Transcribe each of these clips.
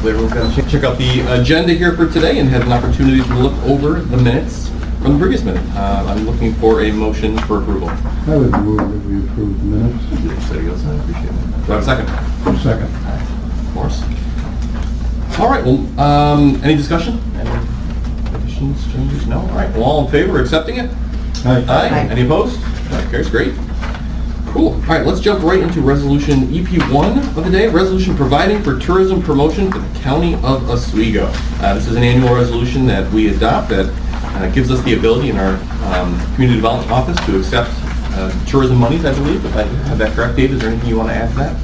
hopefully everyone's got to check out the agenda here for today and had an opportunity to look over the minutes from the previous minute. I'm looking for a motion for approval. I would move that we approve the minutes. I appreciate it. Do I have a second? Second. Of course. All right, well, any discussion? Any additions, changes? No? All right, well, all in favor of accepting it? Aye. Aye. Any opposed? That carries. Great. Cool. All right, let's jump right into resolution EP1 of the day, resolution providing for tourism promotion for the County of Oswego. This is an annual resolution that we adopt that gives us the ability in our Community Development Office to accept tourism monies, I believe. If I have that correct, Dave, is there anything you want to add to that?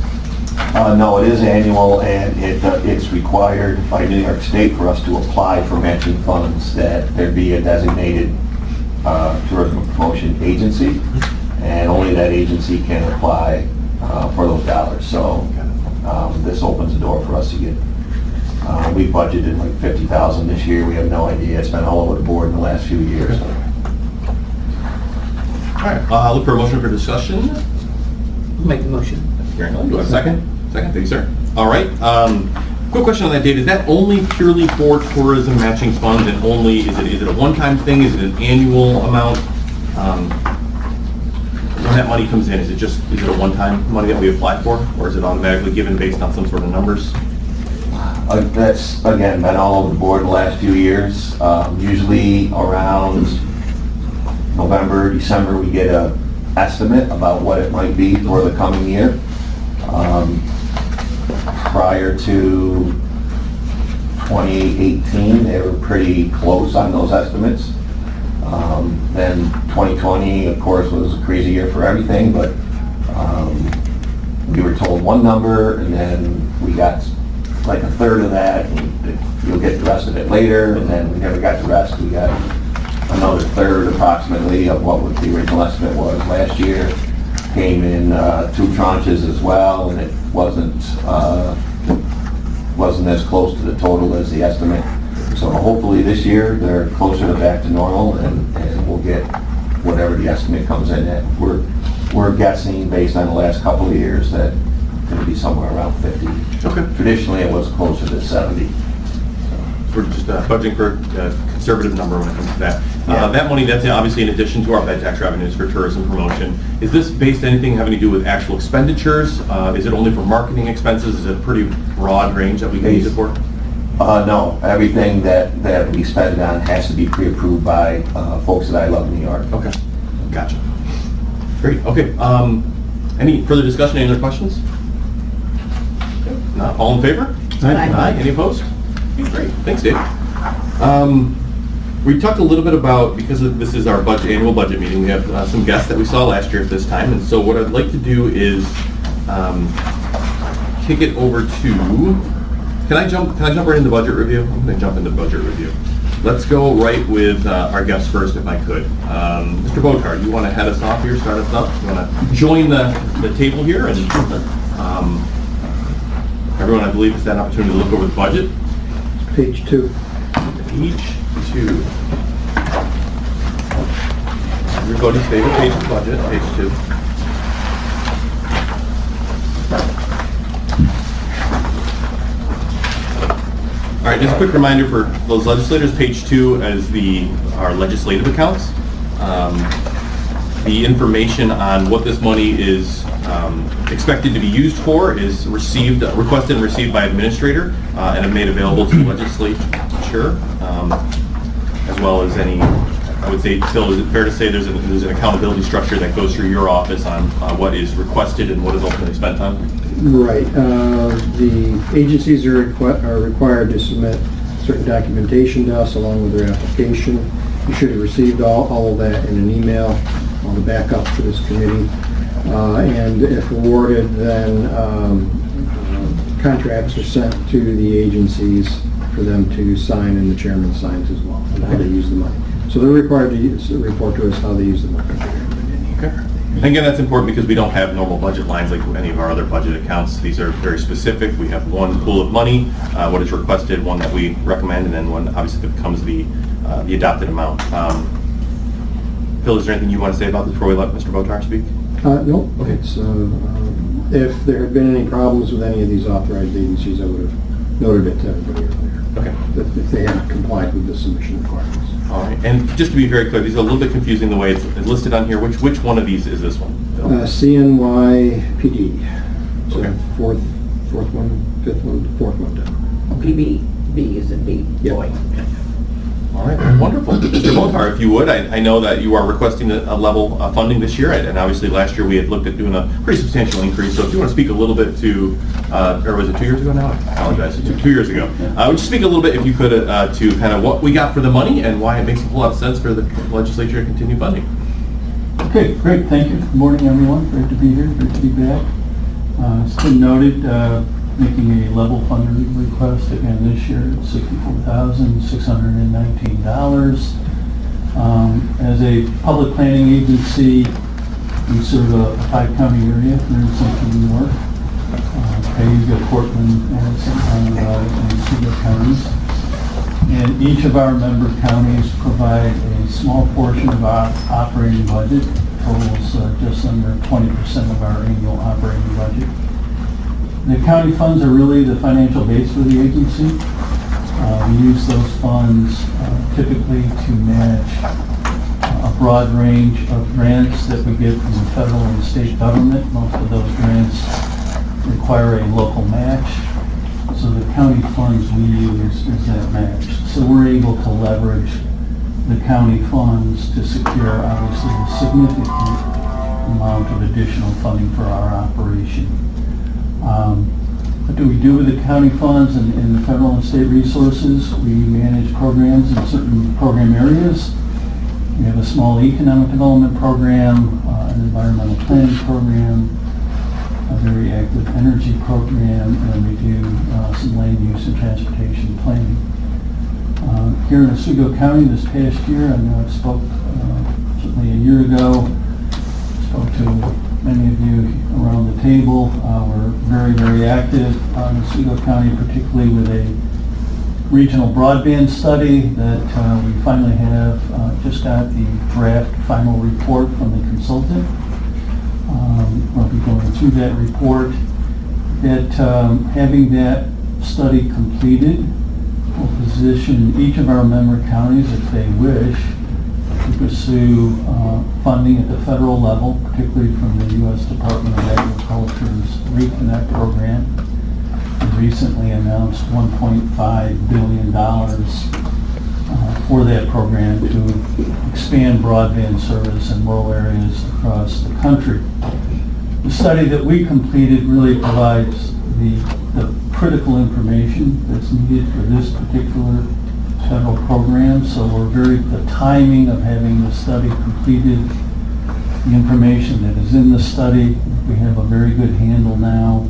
No, it is annual, and it's required by New York State for us to apply for matching funds, that there be a designated tourism promotion agency, and only that agency can apply for those dollars. So this opens the door for us to get, we budgeted like $50,000 this year. We have no idea. It's been all over the board in the last few years. All right, I'll look for a motion for discussion. Make the motion. Do I have a second? Second, thank you, sir. All right. Quick question on that, Dave. Is that only purely for tourism matching funds, and only is it a one-time thing? Is it an annual amount? When that money comes in, is it a one-time money that we apply for, or is it automatically given based on some sort of numbers? That's again been all over the board in the last few years. Usually around November, December, we get a estimate about what it might be for the coming year. Prior to 2018, they were pretty close on those estimates. Then 2020, of course, was a crazy year for everything, but we were told one number, and then we got like a third of that, and you'll get the rest of it later, and then we never got the rest. We got another third approximately of what the original estimate was last year. Came in 2 tranches as well, and it wasn't as close to the total as the estimate. So hopefully this year they're closer to back to normal, and we'll get whatever the estimate comes in at. We're guessing based on the last couple of years that it's going to be somewhere around 50. Okay. Traditionally it was closer to 70. We're just budgeting for a conservative number when it comes to that. Yeah. That money, that's obviously in addition to our bed tax revenues for tourism promotion. Is this based on anything having to do with actual expenditures? Is it only for marketing expenses? Is it a pretty broad range that we can use it for? No, everything that we spend it on has to be pre-approved by folks that I Love New York. Okay, gotcha. Great, okay. Any further discussion, any other questions? Okay. Not all in favor? Aye. Any opposed? Okay, great, thanks, Dave. We talked a little bit about, because this is our annual budget meeting, we have some guests that we saw last year at this time, and so what I'd like to do is kick it over to, can I jump right into budget review? I'm going to jump into budget review. Let's go right with our guests first, if I could. Mr. Botar, you want to head us off here, start us up? You want to join the table here? And everyone, I believe, has had an opportunity to look over the budget. Page 2. Page 2. Everybody's favorite page of the budget, page 2. All right, just a quick reminder for those legislators, page 2 is our legislative accounts. The information on what this money is expected to be used for is requested and received by administrator and made available to the legislature, as well as any, I would say, Phil, is it fair to say there's an accountability structure that goes through your office on what is requested and what is ultimately spent on? Right. The agencies are required to submit certain documentation to us along with their application. You should have received all of that in an email on the backup for this committee. And if awarded, then contracts are sent to the agencies for them to sign, and the chairman signs as well, on how they use the money. So they're required to report to us how they use the money. Okay. And again, that's important because we don't have normal budget lines like any of our other budget accounts. These are very specific. We have one pool of money, what is requested, one that we recommend, and then one obviously that becomes the adopted amount. Phil, is there anything you want to say about this before we let Mr. Botar speak? No. Okay. If there had been any problems with any of these authorized agencies, I would have noted it to everybody earlier, Okay. that if they haven't complied with the submission requirements. All right, and just to be very clear, these are a little bit confusing the way it's listed on here. Which one of these is this one? CNYPD. So Okay. fourth one, fifth one, fourth one down. BB, B is in B, Yeah. boy. All right, wonderful. Mr. Motar, if you would, I know that you are requesting a level of funding this year, and obviously last year we had looked at doing a pretty substantial increase. So if you want to speak a little bit to, or was it 2 years ago now? I apologize, 2 years ago. Would you speak a little bit, if you could, to kind of what we got for the money and why it makes a whole lot of sense for the legislature to continue funding? Okay, great, thank you. Good morning, everyone. Great to be here, great to be back. It's been noted, making a level funding request again this year at $64,619. As a public planning agency, we serve a 5-county area here in central New York. Cayuga, Portland, Madison, and Oswego counties. And each of our member counties provide a small portion of our operating budget, totals just under 20% of our annual operating budget. The county funds are really the financial base for the agency. We use those funds typically to match a broad range of grants that we get from the federal and state government. Most of those grants require a local match. So the county funds we use is that match. So we're able to leverage the county funds to secure obviously a significant amount of additional funding for our operation. What do we do with the county funds and the federal and state resources? We manage programs in certain program areas. We have a small economic development program, an environmental planning program, a very active energy program, and we do some land use and transportation planning. Here in Oswego County this past year, I know I spoke certainly a year ago, spoke to many of you around the table. We're very, very active in Oswego County, particularly with a regional broadband study that we finally have just got the draft final report from the consultant. We'll be going through that report. That having that study completed will position each of our member counties, if they wish, to pursue funding at the federal level, particularly from the U.S. Department of Agriculture's Reconnect program. We recently announced $1.5 billion for that program to expand broadband service in rural areas across the country. The study that we completed really provides the critical information that's needed for this particular federal program, so the timing of having the study completed, the information that is in the study, we have a very good handle now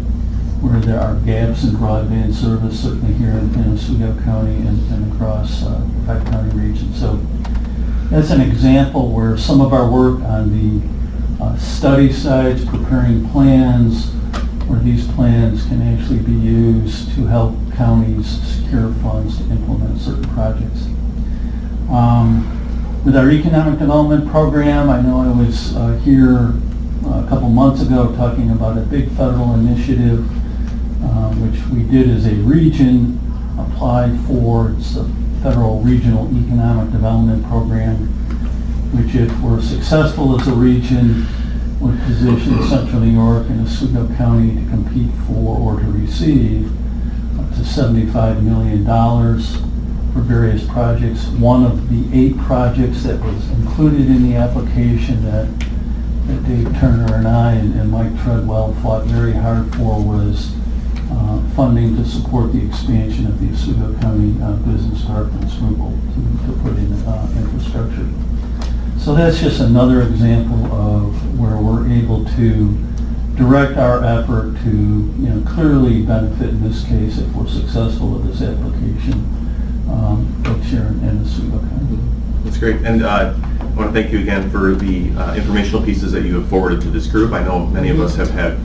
where there are gaps in broadband service, certainly here in Oswego County and across the 5-county region. So that's an example where some of our work on the study sides, preparing plans, where these plans can actually be used to help counties secure funds to implement certain projects. With our economic development program, I know I was here a couple months ago talking about a big federal initiative which we did as a region, applied for. It's the Federal Regional Economic Development Program, which if we're successful as a region, would position Central New York and Oswego County to compete for or to receive up to $75 million for various projects. One of the 8 projects that was included in the application that Dave Turner and I and Mike Treadwell fought very hard for was funding to support the expansion of the Oswego County Business Park and Schuylkill to put in infrastructure. So that's just another example of where we're able to direct our effort to clearly benefit, in this case, if we're successful with this application, folks here in Oswego County. That's great. And I want to thank you again for the informational pieces that you have forwarded to this group. I know many of us have had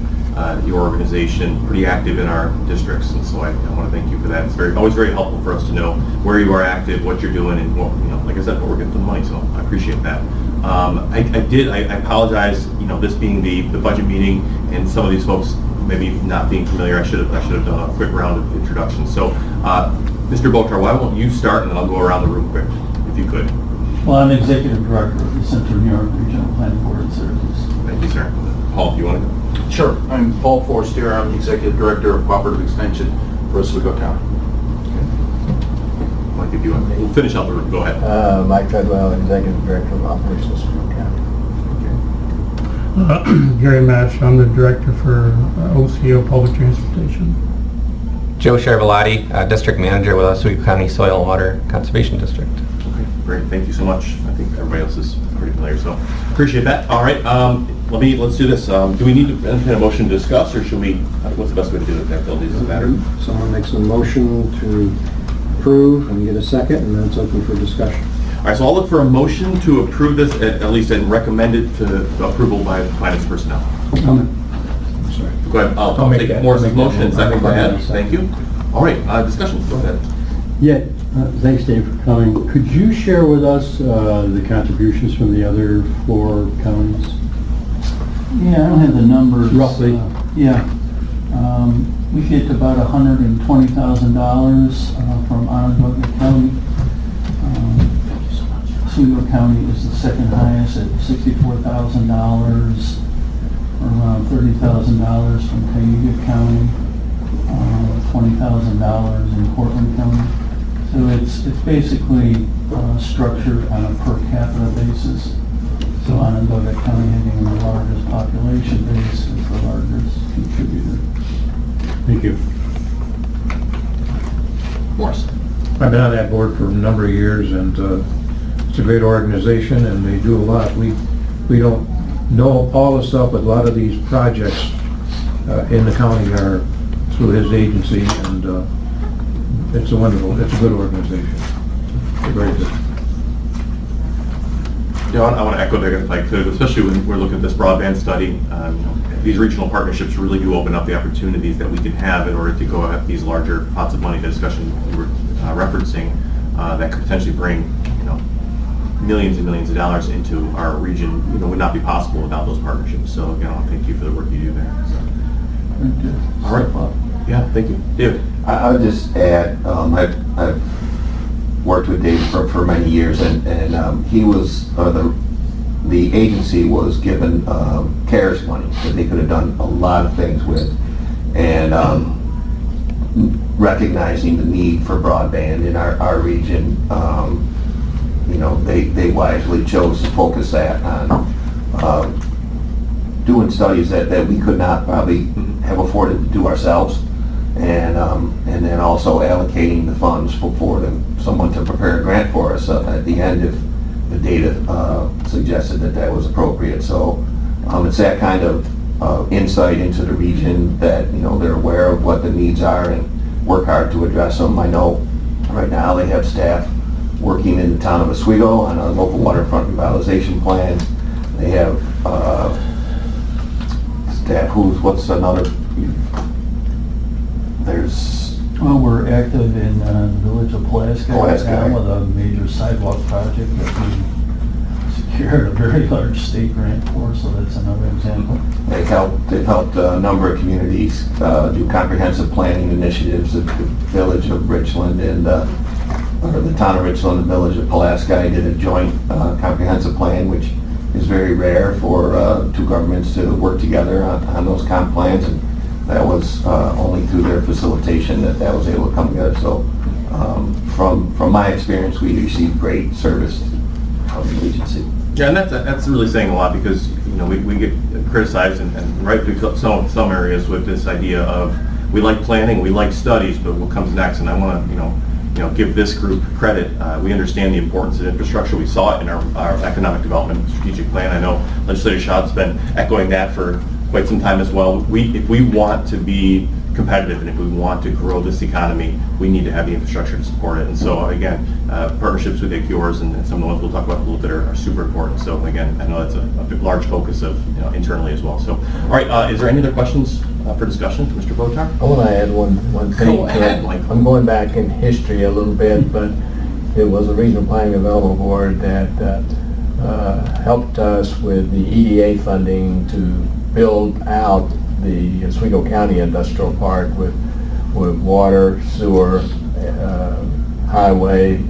your organization pretty active in our districts, and so I want to thank you for that. It's always very helpful for us to know where you are active, what you're doing, and like I said, what we're getting for the money. So I appreciate that. I apologize. This being the budget meeting, and some of these folks maybe not being familiar, I should have done a quick round of introductions. So, Mr. Botar, why won't you start, and then I'll go around the room quick, if you could. Well, I'm Executive Director of the Central New York Regional Planning Board and Services. Thank you, sir. Paul, if you want to go. Sure. I'm Paul Forstier. I'm the Executive Director of Cooperative Extension for Oswego County. Mike, if you want, we'll finish out the room. Go ahead. Mike Treadwell, Executive Director of Operations for County. Gary Match, I'm the Director for OCO Public Transportation. Joe Sharvelati, District Manager with Oswego County Soil and Water Conservation District. Okay, great. Thank you so much. I think everybody else is pretty familiar, so appreciate that. All right, let's do this. Do we need to entertain a motion to discuss, or should we? What's the best way to do it? There, Phil, does it matter? Someone makes a motion to approve and get a second, and then it's open for discussion. All right, so I'll look for a motion to approve this, at least, and recommend it to approval by the finance personnel. Sorry. Go ahead. I'll make take that- Morris's I'll make motion and that- second by I'll make Ed. that Thank you. All right, discussion. Go ahead. Yeah, thanks Dave for coming. Could you share with us the contributions from the other 4 counties? Yeah, I don't have the numbers. Roughly. Yeah. We get about $120,000 from Onondaga County. Oswego County is the second highest at $64,000, around $30,000 from Kaneche County, $20,000 in Portland County. So it's basically structured on a per capita basis. So Onondaga County, having the largest population base, is the largest contributor. Thank you. Morris. I've been on that board for a number of years, and it's a great organization, and they do a lot. We don't know all the stuff, but a lot of these projects in the county are through his agency, and it's a good organization. They're very good. Yeah, I want to echo that if I could, especially when we're looking at this broadband study. These regional partnerships really do open up the opportunities that we can have in order to go at these larger pots of money. The discussion we were referencing that could potentially bring, millions and millions of dollars into our region, would not be possible without those partnerships. So again, I want to thank you for the work you do there. So. All right. Yeah, thank you, David. I would just add, I've worked with Dave for many years, and he was, the agency was given CARES money that they could have done a lot of things with, and recognizing the need for broadband in our region, they wisely chose to focus that on doing studies that we could not probably have afforded to do ourselves, and then also allocating the funds for someone to prepare a grant for us at the end if the data suggested that was appropriate. So it's that kind of insight into the region that they're aware of what the needs are and work hard to address them. I know right now they have staff working in the town of Oswego on a local waterfront revitalization plan. They have staff what's another, Well, we're active in the village of Pulaski right now with a major sidewalk project that we secured a very large state grant for, so that's another example. They've helped a number of communities do comprehensive planning initiatives. The village of Richland and the town of Richland, the village of Pulaski did a joint comprehensive plan, which is very rare for 2 governments to work together on those comp plans. And that was only through their facilitation that was able to come together. So from my experience, we received great service from the agency. Yeah, and that's really saying a lot, because we get criticized and rightly some areas with this idea of we like planning, we like studies, but what comes next? And I want to give this group credit. We understand the importance of infrastructure. We saw it in our economic development strategic plan. I know Legislator Schaub's been echoing that for quite some time as well. If we want to be competitive and if we want to grow this economy, we need to have the infrastructure to support it. And so again, partnerships with yours and some of the ones we'll talk about a little bit are super important. So again, I know that's a large focus of internally as well. So all right, is there any other questions for discussion for Mr. Botar? I want to add one thing. Go ahead, Mike. I'm going back in history a little bit, but it was a regional planning development board that helped us with the EDA funding to build out the Oswego County Industrial Park with water, sewer, highway,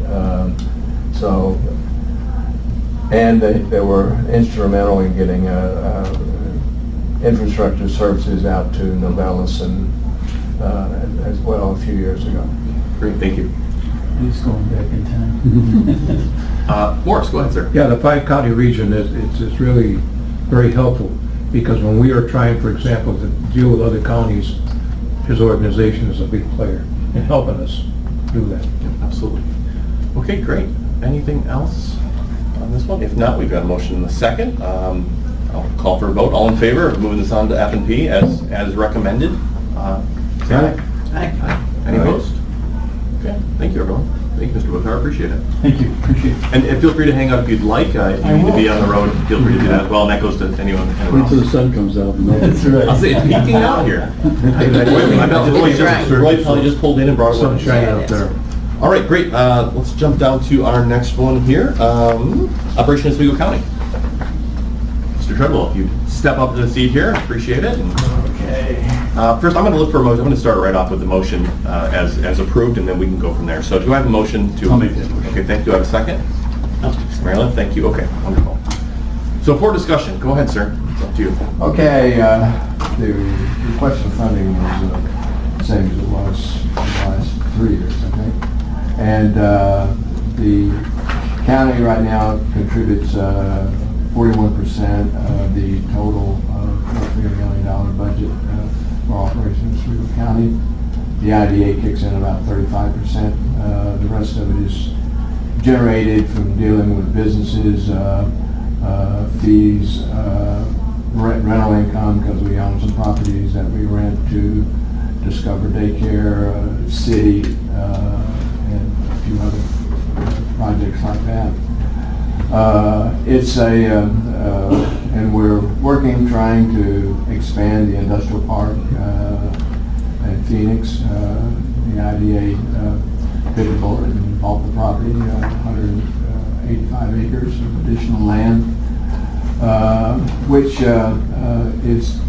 and they were instrumental in getting infrastructure services out to Novellus and as well a few years ago. Great, thank you. He's going back in time. Morris, go ahead, sir. Yeah, the 5-county region is really very helpful, because when we are trying, for example, to deal with other counties, his organization is a big player in helping us do that. Yeah, absolutely. Okay, great. Anything else on this one? If not, we've got a motion in a second. I'll call for a vote. All in favor of moving this on to F&P as recommended? Say aye. Aye. Any opposed? Okay, thank you, everyone. Thank you, Mr. Boothar, appreciate it. Thank you, appreciate it. And feel free to hang out if you'd like. If you need to be on the road, feel free to do that as well, and that goes to anyone Wait till the else. sun comes out. That's right. I'll say it's peaking out here. Roy probably just pulled in and brought it with Sunshine him. out there. All right, great. Let's jump down to our next one here. Operation Oswego County. Mr. Treadwell, if you step up to the seat here, appreciate it. Okay. First, I'm going to look for a motion. I'm going to start right off with the motion as approved, and then we can go from there. So do I have a motion to... I'll make that motion. Okay, thank you. Do I have a second? Marilyn, thank you. Okay, wonderful. So for discussion, go ahead, sir. It's up to you. Okay, the request for funding was the same as it was in the last 3 years, I think. And the county right now contributes 41% of the total roughly $1 million budget for operations in Oswego County. The IDA kicks in about 35%. The rest of it is generated from dealing with businesses, fees, rental income, because we own some properties that we rent to Discover Daycare, City, and a few other projects like that. And we're working, trying to expand the industrial park in Phoenix. The IDA bid a bullet and bought the property, 185 acres of additional land, which is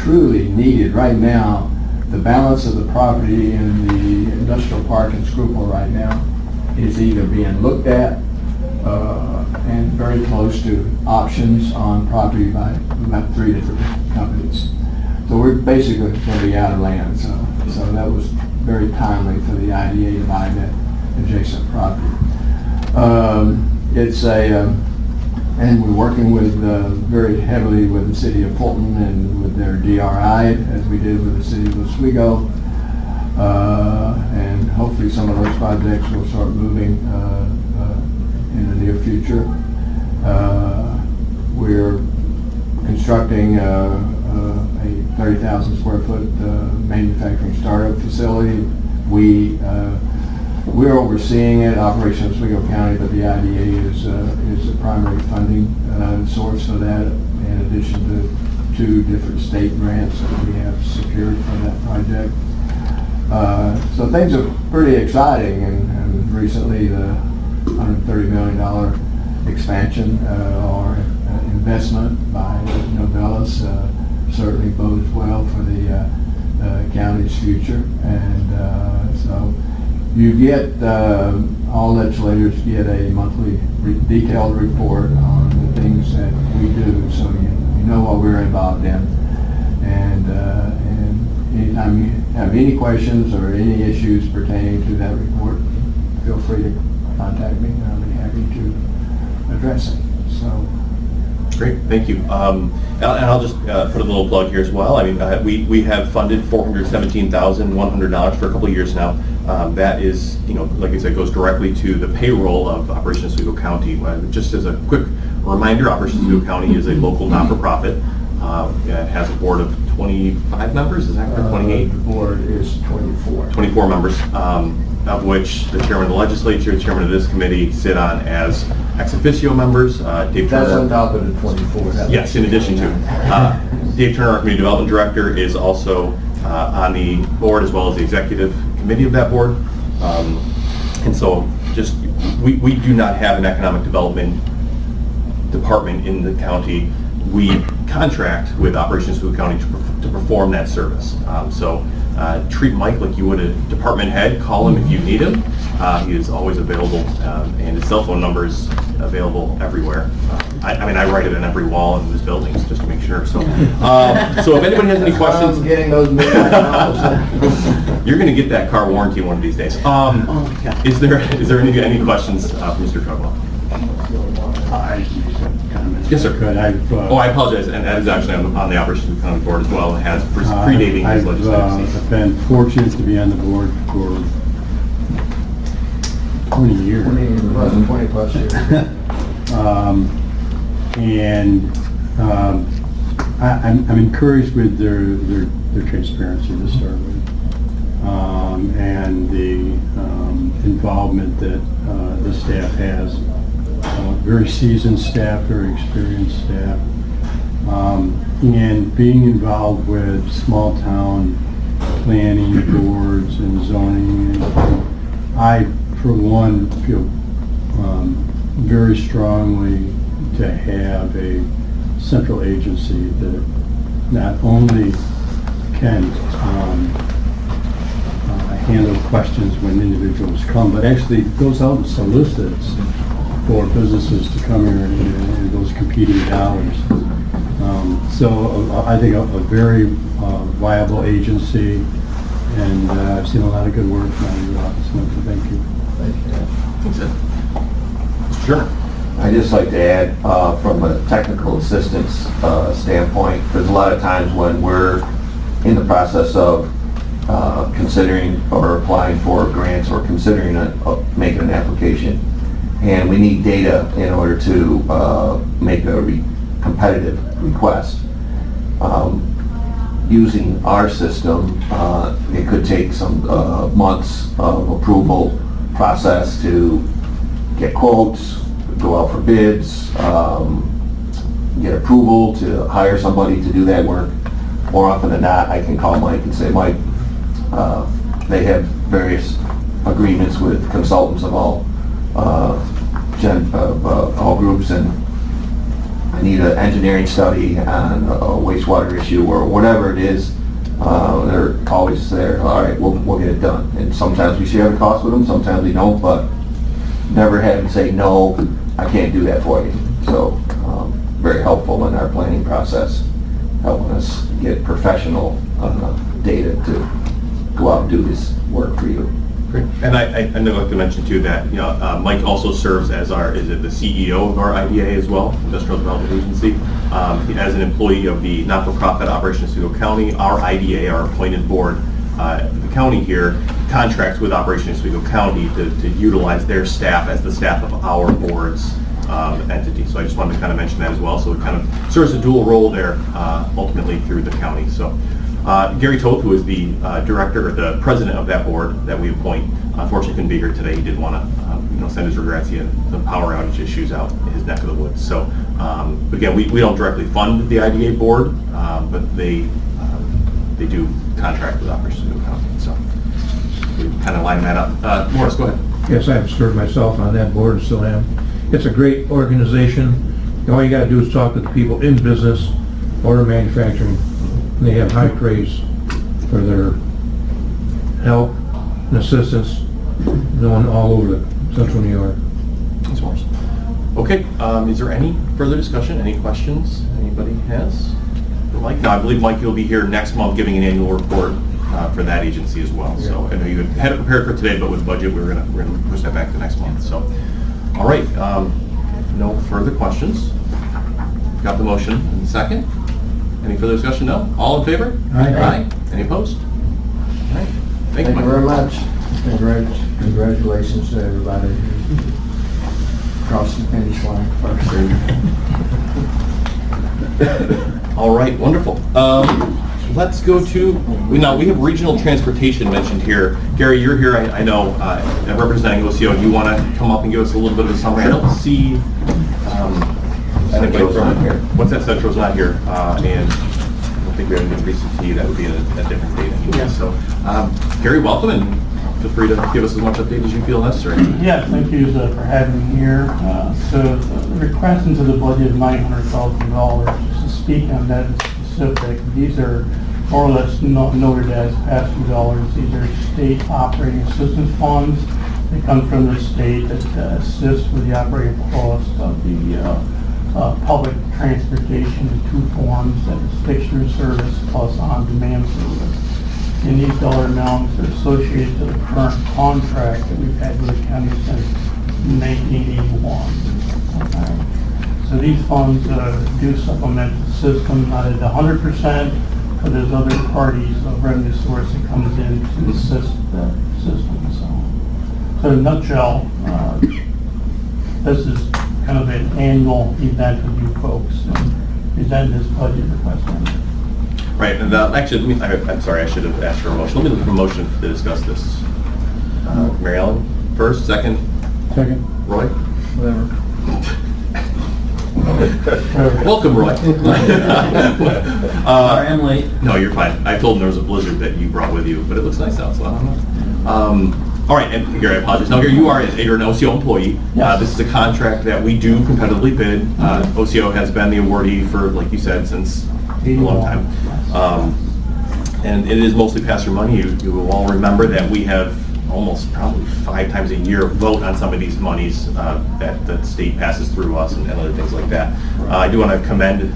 truly needed right now. The balance of the property in the industrial park in Schuylkill right now is either being looked at and very close to options on property by about 3 different companies. So we're basically going to be out of land. So that was very timely for the IDA to buy that adjacent property. And we're working with very heavily with the city of Fulton and with their DRI, as we did with the city of Oswego. And hopefully some of those projects will start moving in the near future. We're constructing a 30,000 square foot manufacturing startup facility. We're overseeing it, Operation Oswego County, but the IDA is the primary funding source for that, in addition to 2 different state grants that we have secured for that project. So things are pretty exciting, and recently the $130 million expansion or investment by Novellus certainly bodes well for the county's future. And so you get, all legislators get a monthly detailed report on the things that we do, so you know what we're involved in. And anytime you have any questions or any issues pertaining to that report, feel free to contact me, and I'll be happy to address it. So. Great, thank you. And I'll just put a little plug here as well. I mean, we have funded $417,100 for a couple of years now. That is, like I said, goes directly to the payroll of Operation Oswego County. Just as a quick reminder, Operation Oswego County is a local not-for-profit. It has a board of 25 members, is that correct? 28? The board is 24. 24 members, of which the chairman of the legislature, the chairman of this committee sit on as ex officio members. Dave That's Turner, on top of the 24. yes, in addition to. Dave Turner, our community development director, is also on the board as well as the executive committee of that board. And so we do not have an economic development department in the county. we contract with Operations Oswego County to perform that service. Treat Mike like you would a department head. Call him if you need him. He is always available, and his cell phone number is available everywhere. I write it on every wall in his buildings just to make sure. So, so if anybody has any questions, Getting those midnight calls. you're going to get that car warranty one of these days. Is there any questions for Mr. Trudwell? Yes, sir. Good. I apologize, and that is actually on the Operations County Board as well. It has predating his legislative seat. I've been fortunate to be on the board for 20 years. 20 plus years. I'm encouraged with their transparency to start with, and the involvement that the staff has. Very seasoned staff, very experienced staff, and being involved with small town planning boards and zoning. I, for one, feel very strongly to have a central agency that not only can handle questions when individuals come, but actually goes out and solicits for businesses to come here and those competing dollars. So I think a very viable agency, and I've seen a lot of good work from your office. So thank you. Sure. I'd just like to add, from a technical assistance standpoint, there's a lot of times when we're in the process of considering or applying for grants or considering making an application, and we need data in order to make a competitive request. Using our system, it could take some months of approval process to get quotes, go out for bids, get approval to hire somebody to do that work. More often than not, I can call Mike and say, Mike, they have various agreements with consultants of all groups, and I need an engineering study on a wastewater issue or whatever it is. They're always there. All right, we'll get it done. And sometimes we share the cost with them, sometimes we don't, but never had them say, no, I can't do that for you. So very helpful in our planning process, helping us get professional data to go out and do this work for you. Great. And I'd like to mention too that Mike also serves as the CEO of our IDA as well, Industrial Development Agency. As an employee of the not-for-profit Operations Oswego County, our IDA, our appointed board, the county here contracts with Operations Oswego County to utilize their staff as the staff of our board's entity. So I just wanted to kind of mention that as well. So it kind of serves a dual role there, ultimately through the county. So. Gary Toth, who is the director or the president of that board that we appoint, unfortunately couldn't be here today. He did want to, send his regrets. He had some power outage issues out in his neck of the woods. So, but again, we don't directly fund the IDA board, but they do contract with Operations Oswego County. So we kind of line that up. Morris, go ahead. Yes, I've served myself on that board and still am. It's a great organization. All you got to do is talk to the people in business or manufacturing. They have high praise for their help and assistance, known all over Central New York. Thanks, Morris. Okay, is there any further discussion? Any questions anybody has for Mike? No, I believe Mike will be here next month giving an annual report for that agency as well. So I know you had it prepared for today, but with budget, we're gonna push that back to next month. So, all right, no further questions. Got the motion in the second. Any further discussion? No? All in favor? Aye. Any opposed? All right. Thank you, Thank you very much. Congratulations to everybody crossing the finish line first. All right, wonderful. Let's go to, now we have regional transportation mentioned here. Gary, you're here, I know, representing OCO. You want to come up and give us a little bit of a summary? I don't see Central's not here. What's that? Central's not here, and I don't think we have any reason to. That would be a different date anyway. Yeah. So, Gary, welcome, and feel free to give us as much update as you feel necessary. Yeah, thank you for having me here. So the request into the budget of $900,000 is speak on that specific. These are more or less noted as pass-through dollars. These are state operating assistance funds. They come from the state that assist with the operating cost of the public transportation in two forms, that is fixture service plus on-demand service. And these dollar amounts are associated to the current contract that we've had with the county since 1981. Okay. So these funds do supplement the system, not at 100%, but there's other parties of revenue source that comes in to assist the system. So in a nutshell, this is kind of an annual event with you folks, and present this budget request. Right, and actually, I'm sorry, I should have asked for a motion. Let me look for a motion to discuss this. Mary Ellen, first, second? Second. Roy? Whatever. Welcome, Roy. Sorry, I'm late. No, you're fine. I told him there was a blizzard that you brought with you, but it looks nice out, so I don't know. All right, and Gary, I apologize. Now, Gary, you're an OCO employee. Yes. This is a contract that we do competitively bid. OCO has been the awardee for, like you said, since a long time. And it is mostly pass-through money. You will all remember that we have almost probably 5 times a year vote on some of these monies that the state passes through us and other things like that. I do want to commend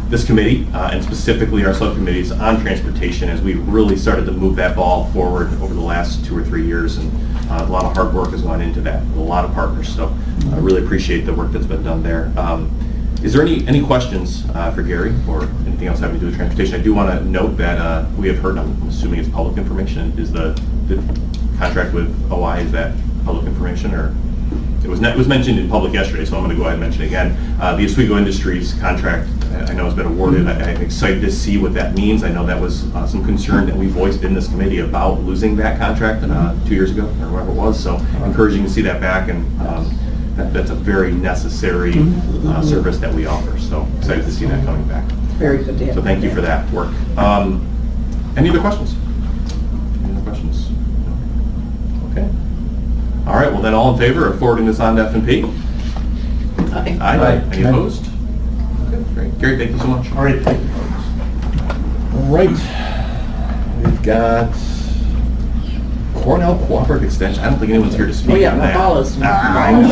this committee and specifically our subcommittees on transportation as we really started to move that ball forward over the last 2 or 3 years, and a lot of hard work has gone into that, a lot of partners. So I really appreciate the work that's been done there. Is there any questions for Gary or anything else having to do with transportation? I do want to note that we have heard, I'm assuming it's public information, is the contract with OI, is that public information, or it was mentioned in public yesterday, so I'm going to go ahead and mention it again. The Oswego Industries contract, I know has been awarded. I'm excited to see what that means. I know that was some concern that we voiced in this committee about losing that contract 2 years ago, or whatever it was, so encouraging to see that back, and that's a very necessary service that we offer, so excited to see that coming back. Very good to have. So thank you for that work. Any other questions? Any other questions? Okay. All right, well then, all in favor of forwarding this on to F&P? Aye. Aye. Any opposed? Okay, great. Gary, thank you so much. All right, thank you folks. All right. We've got Cornell Cooperative Extension. I don't think anyone's here to speak on that. Paul is. I'm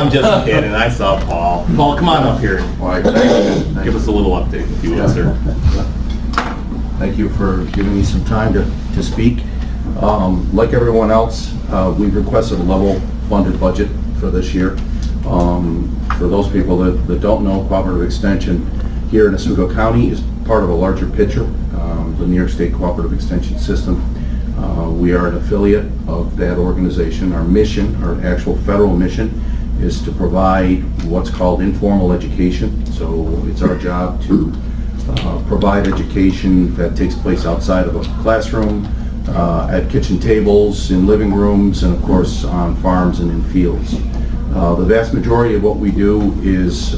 just kidding. I saw Paul. Paul, come on up here. Give us a little update, if you will, sir. Thank you for giving me some time to speak. Like everyone else, we've requested a level funded budget for this year. For those people that don't know, Cooperative Extension here in Oswego County is part of a larger picture, the New York State Cooperative Extension System. We are an affiliate of that organization. Our mission, our actual federal mission, is to provide what's called informal education. So it's our job to provide education that takes place outside of a classroom, at kitchen tables, in living rooms, and of course on farms and in fields. The vast majority of what we do is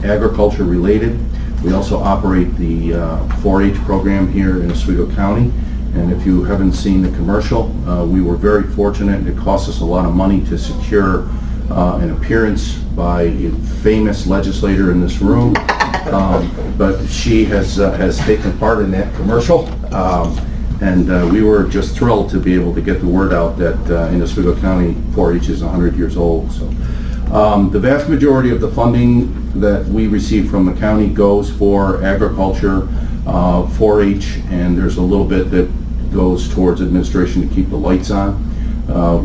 agriculture related. We also operate the 4-H program here in Oswego County. And if you haven't seen the commercial, we were very fortunate. It cost us a lot of money to secure an appearance by a famous legislator in this room. But she has taken part in that commercial. And we were just thrilled to be able to get the word out that in Oswego County, 4-H is 100 years old. So the vast majority of the funding that we receive from the county goes for agriculture, 4-H, and there's a little bit that goes towards administration to keep the lights on.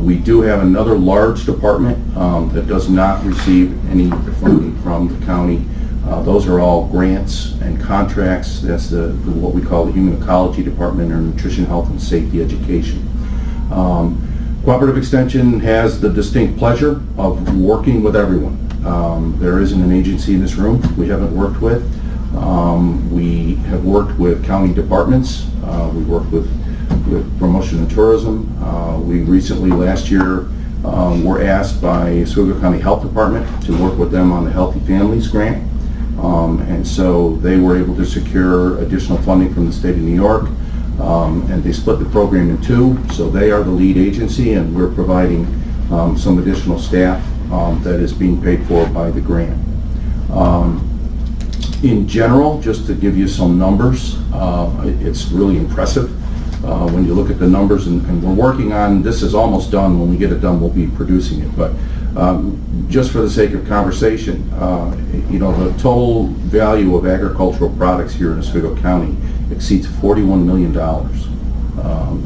We do have another large department that does not receive any funding from the county. Those are all grants and contracts. That's what we call the Human Ecology Department, or Nutrition, Health, and Safety Education. Cooperative Extension has the distinct pleasure of working with everyone. There isn't an agency in this room we haven't worked with. We have worked with county departments. We worked with promotion and tourism. We recently, last year, were asked by Oswego County Health Department to work with them on the Healthy Families Grant. And so they were able to secure additional funding from the state of New York. And they split the program in two. So they are the lead agency, and we're providing some additional staff that is being paid for by the grant. In general, just to give you some numbers, it's really impressive when you look at the numbers, and we're working on, this is almost done. When we get it done, we'll be producing it. But just for the sake of conversation, the total value of agricultural products here in Oswego County exceeds $41 million.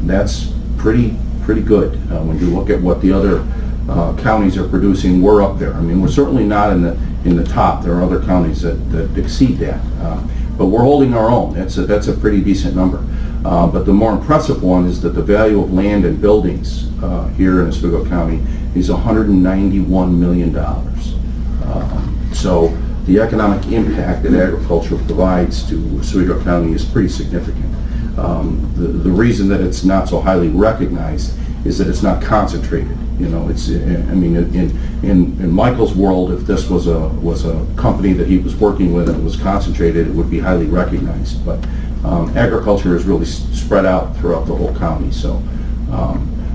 That's pretty good. When you look at what the other counties are producing, we're up there. I mean, we're certainly not in the top. There are other counties that exceed that. But we're holding our own. That's a pretty decent number. But the more impressive one is that the value of land and buildings here in Oswego County is $191 million. So the economic impact that agriculture provides to Oswego County is pretty significant. The reason that it's not so highly recognized is that it's not concentrated. In Michael's world, if this was a company that he was working with and it was concentrated, it would be highly recognized. But agriculture is really spread out throughout the whole county. So,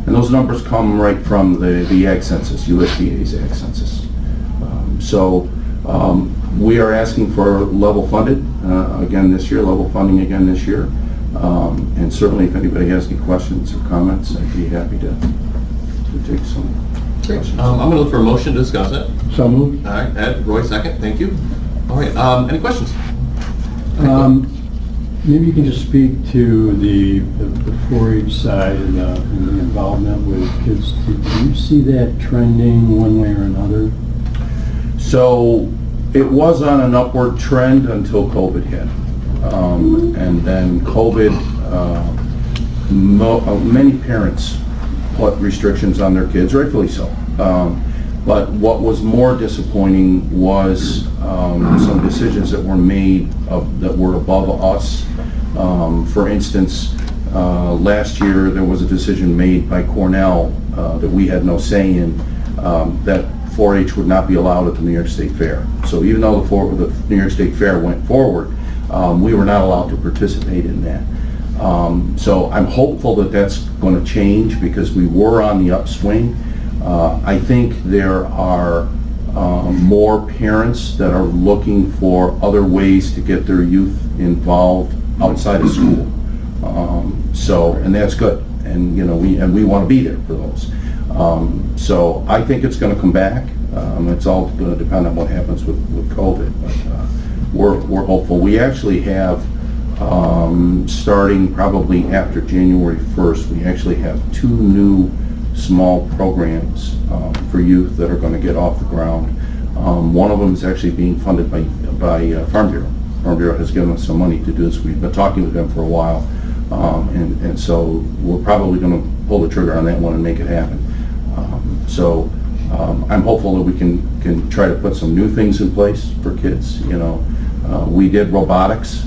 and those numbers come right from the Ag Census, USDA's Ag Census. We are asking for level funded again this year, level funding again this year. And certainly if anybody has any questions or comments, I'd be happy to take some questions. I'm going to look for a motion to discuss it. So moved. All right, Ed, Roy, second. Thank you. All right, any questions? Maybe you can just speak to the 4-H side and the involvement with kids. Do you see that trending one way or another? So it was on an upward trend until COVID hit. And then COVID, many parents put restrictions on their kids, rightfully so. But what was more disappointing was some decisions that were made that were above us. For instance, last year there was a decision made by Cornell that we had no say in, that 4-H would not be allowed at the New York State Fair. So even though the New York State Fair went forward, we were not allowed to participate in that. So I'm hopeful that that's going to change because we were on the upswing. I think there are more parents that are looking for other ways to get their youth involved outside of school. And that's good. And we want to be there for those. So I think it's going to come back. It's all going to depend on what happens with COVID. But we're hopeful. We actually have, starting probably after January 1st, we actually have 2 new small programs for youth that are going to get off the ground. One of them is actually being funded by Farm Bureau. Farm Bureau has given us some money to do this. We've been talking with them for a while, and so we're probably going to pull the trigger on that one and make it happen. I'm hopeful that we can try to put some new things in place for kids. We did robotics,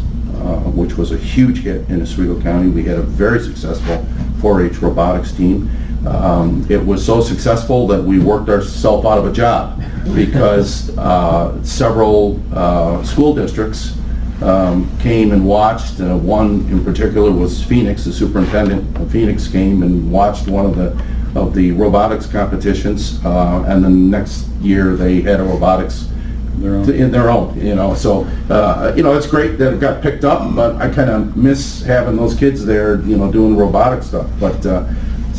which was a huge hit in Oswego County. We had a very successful 4-H robotics team. It was so successful that we worked ourselves out of a job because several school districts came and watched. One in particular was Phoenix. The superintendent of Phoenix came and watched one of the robotics competitions, and then next year they had a robotics in their own. So it's great that it got picked up, but I kind of miss having those kids there, doing robotic stuff. But so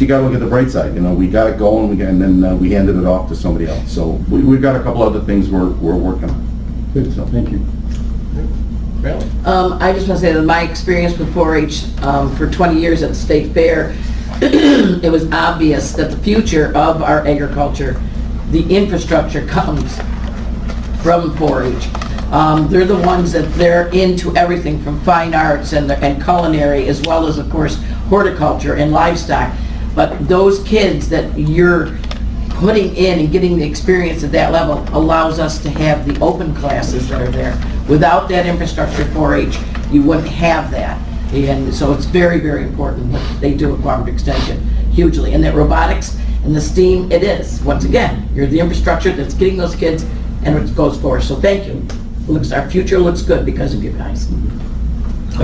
you got to look at the bright side. We got it going, and then we handed it off to somebody else. So we've got a couple other things we're working on. Good. So thank you. Really? I just want to say that my experience with 4-H for 20 years at the State Fair, it was obvious that the future of our agriculture, the infrastructure comes from 4-H. They're the ones that they're into everything from fine arts and culinary, as well as, of course, horticulture and livestock. But those kids that you're putting in and getting the experience at that level allows us to have the open classes that are there. Without that infrastructure 4-H, you wouldn't have that. And so it's very, very important that they do a cooperative extension, hugely. And that robotics and the STEAM, it is. Once again, you're the infrastructure that's getting those kids, and it goes forward. So thank you. Our future looks good because of you guys. And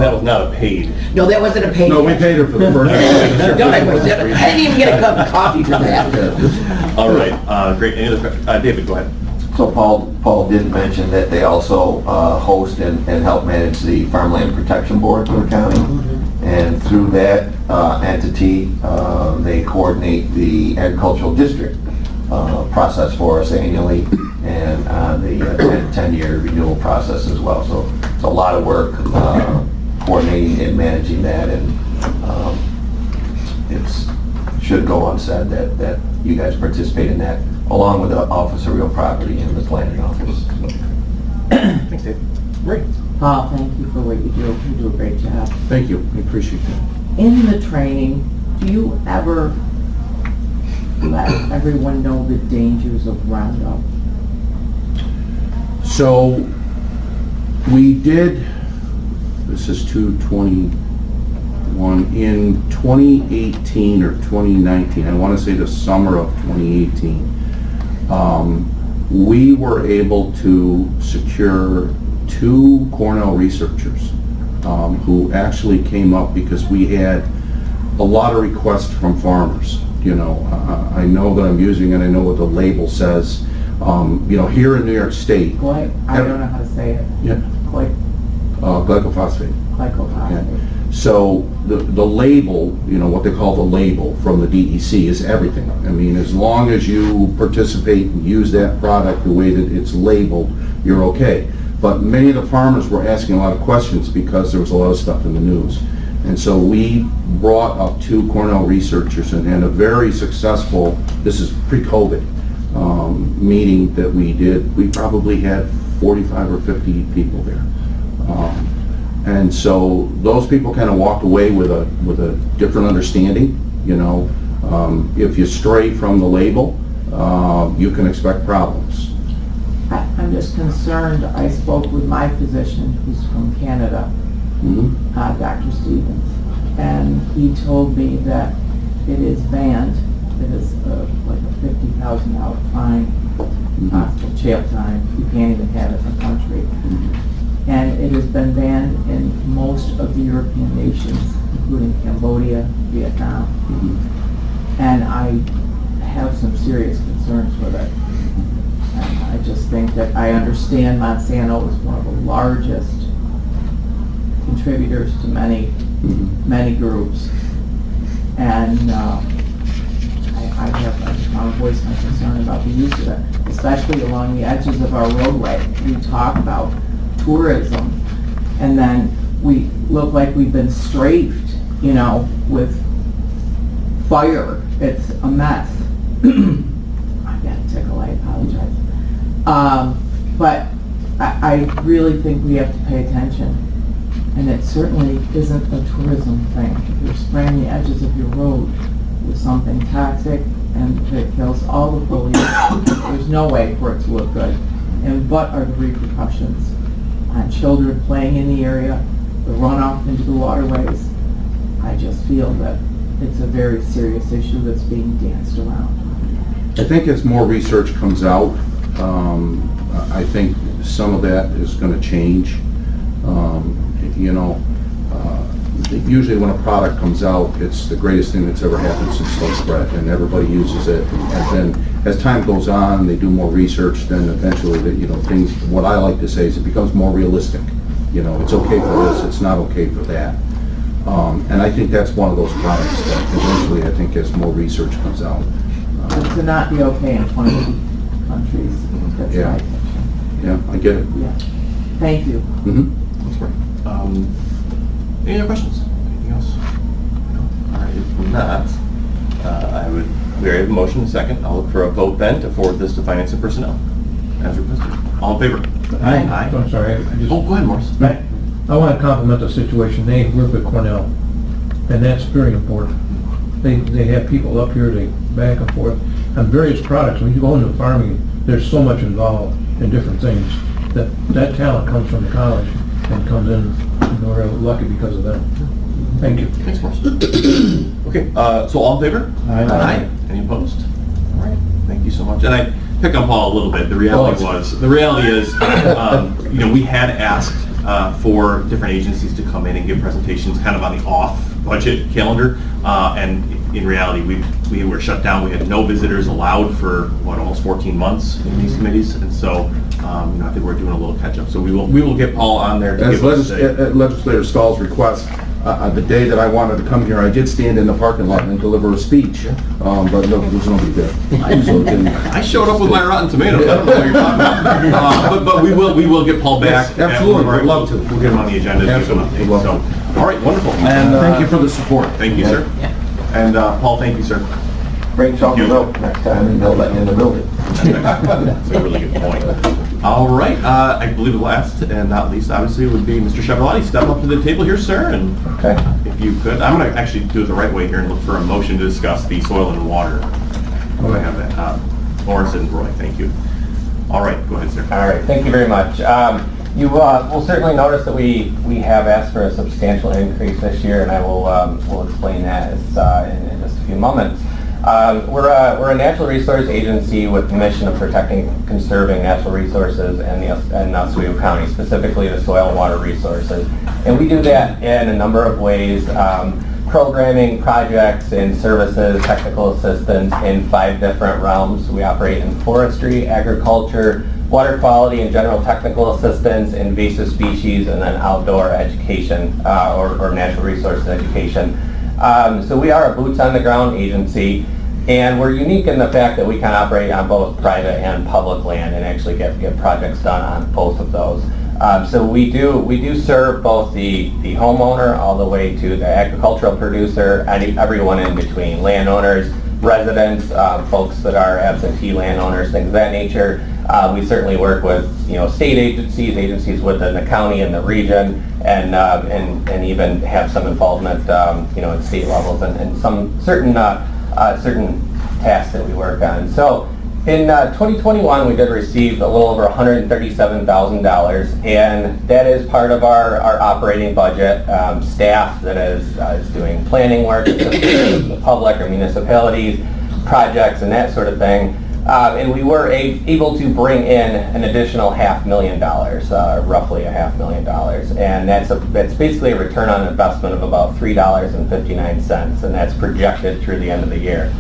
that was not a paid. No, that wasn't a paid. No, we paid her for the first. I didn't even get a cup of coffee for that. All right, great. Any other questions? David, go ahead. So Paul did mention that they also host and help manage the Farmland Protection Board for the county. And through that entity, they coordinate the agricultural district process for us annually, and the 10-year renewal process as well. So it's a lot of work coordinating and managing that, and it should go unsaid that you guys participate in that, along with the Office of Real Property and the Planning Office. Thanks, Dave. Great. Paul, thank you for what you do. You do a great job. Thank you, I appreciate that. In the training, do you ever let everyone know the dangers of Roundup? So, we did, this is 2/21, in 2018 or 2019, I want to say the summer of 2018, we were able to secure 2 Cornell researchers who actually came up because we had a lot of requests from farmers. You know, I know that I'm using it, I know what the label says. You know, here in New York State. I don't know how to say it. Yeah. Glycophosphate. Glycophosphate. Yeah. So the label, you know, what they call the label from the DEC is everything. I mean, as long as you participate and use that product the way that it's labeled, you're okay. But many of the farmers were asking a lot of questions because there was a lot of stuff in the news. And so we brought up 2 Cornell researchers and had a very successful, this is pre-COVID, meeting that we did. We probably had 45 or 50 people there. And so those people kind of walked away with a different understanding. You know, if you stray from the label, you can expect problems. I'm just concerned. I spoke with my physician, who's from Canada, Dr. Stevens, and he told me that it is banned. It is like a $50,000 fine, hospital jail time. You can't even have it in the country. And it has been banned in most of the European nations, including Cambodia, Vietnam. And I have some serious concerns with it. And I just think that I understand Monsanto is one of the largest contributors to many groups. And I want to voice my concern about the use of it, especially along the edges of our roadway. We talk about tourism, and then we look like we've been strafed, you know, with fire. It's a mess. I got a tickle, I apologize. But I really think we have to pay attention. And it certainly isn't a tourism thing. If you're spraying the edges of your road with something toxic and it kills all the foliage, there's no way for it to look good. And what are the repercussions on children playing in the area, the runoff into the waterways? I just feel that it's a very serious issue that's being danced around. I think as more research comes out, I think some of that is going to change. You know, usually when a product comes out, it's the greatest thing that's ever happened since sliced bread, and everybody uses it. And then as time goes on, they do more research, then eventually, you know, things, what I like to say is it becomes more realistic. You know, it's okay for this, it's not okay for that. And I think that's one of those products that eventually, I think, as more research comes out. To not be okay in 20 countries, that's Yeah. my opinion. Yeah, I get it. Yeah. Thank you. That's great. Any other questions? Anything else? No? All right, if not, we already have a motion and a second. I'll look for a vote then to forward this to Finance and Personnel as requested. All in favor? Aye. I'm sorry, I just... Oh, go ahead, Morris. I want to compliment the situation. They work with Cornell, and that's very important. They have people up here, they back and forth on various products. When you go into farming, there's so much involved in different things that talent comes from the college and comes in, and we're lucky because of them. Thank you. Thanks, Morris. Okay, so all in favor? Aye. Any opposed? All right, thank you so much. And I pick on Paul a little bit. The reality is, you know, we had asked for different agencies to come in and give presentations kind of on the off-budget calendar, and in reality, we were shut down. We had no visitors allowed for, almost 14 months in these committees. And so, I think we're doing a little catch up. So we will get Paul on there to As give us at Legislator Stahl's request, the day that I wanted to come here, I did stand in the parking lot and deliver a speech, but no, there was nobody there. So it didn't- I showed up with my rotten tomatoes. I don't know what you're talking about. But we will get Paul back. Yes, absolutely. We'd love to. We'll get him on the agenda. To give him an Absolutely. update. Love So, all right, wonderful. And thank you for the support. Thank you, sir. And Paul, thank you, sir. Bring chocolate milk next time and they'll let you in the building. That's a really good point. All right, I believe the last and not least, obviously, would be Mr. Chevroletti. Step up to the table here, sir, and Okay. if you could, I'm going to actually do it the right way here and look for a motion to discuss the soil and water. Oh, I have that. Morris and Roy, thank you. All right, go ahead, sir. All right, thank you very much. You will certainly notice that we have asked for a substantial increase this year, and I will explain that in just a few moments. We're a natural resource agency with the mission of protecting, conserving natural resources in Oswego County, specifically the soil and water resources. And we do that in a number of ways, programming, projects, and services, technical assistance in 5 different realms. We operate in forestry, agriculture, water quality and general technical assistance, invasive species, and then outdoor education or natural resources education. So we are a boots on the ground agency, and we're unique in the fact that we can operate on both private and public land and actually get projects done on both of those. So we do serve both the homeowner all the way to the agricultural producer and everyone in between, landowners, residents, folks that are absentee landowners, things of that nature. We certainly work with state agencies within the county and the region, and even have some involvement at state levels and some certain tasks that we work on. So in 2021, we did receive a little over $137,000, and that is part of our operating budget. Staff that is doing planning work, the public or municipalities, projects, and that sort of thing. And we were able to bring in an additional $500,000, roughly $500,000, and that's basically a return on investment of about $3.59, and that's projected through the end of the year.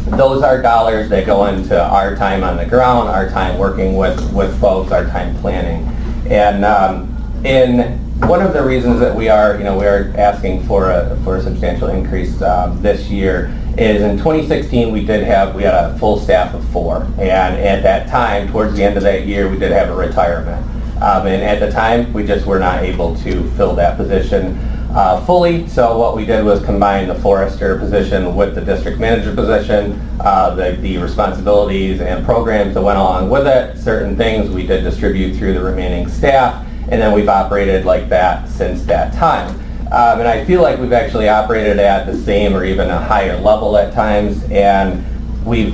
Those are dollars that go into our time on the ground, our time working with folks, our time planning, and one of the reasons that we are asking for a substantial increase this year is in 2016 we had a full staff of 4, and at that time, towards the end of that year, we did have a retirement, and at the time we just were not able to fill that position fully. So what we did was combine the forester position with the district manager position, the responsibilities and programs that went along with it. Certain things we did distribute through the remaining staff, and then we've operated like that since that time. And I feel like we've actually operated at the same or even a higher level at times, and we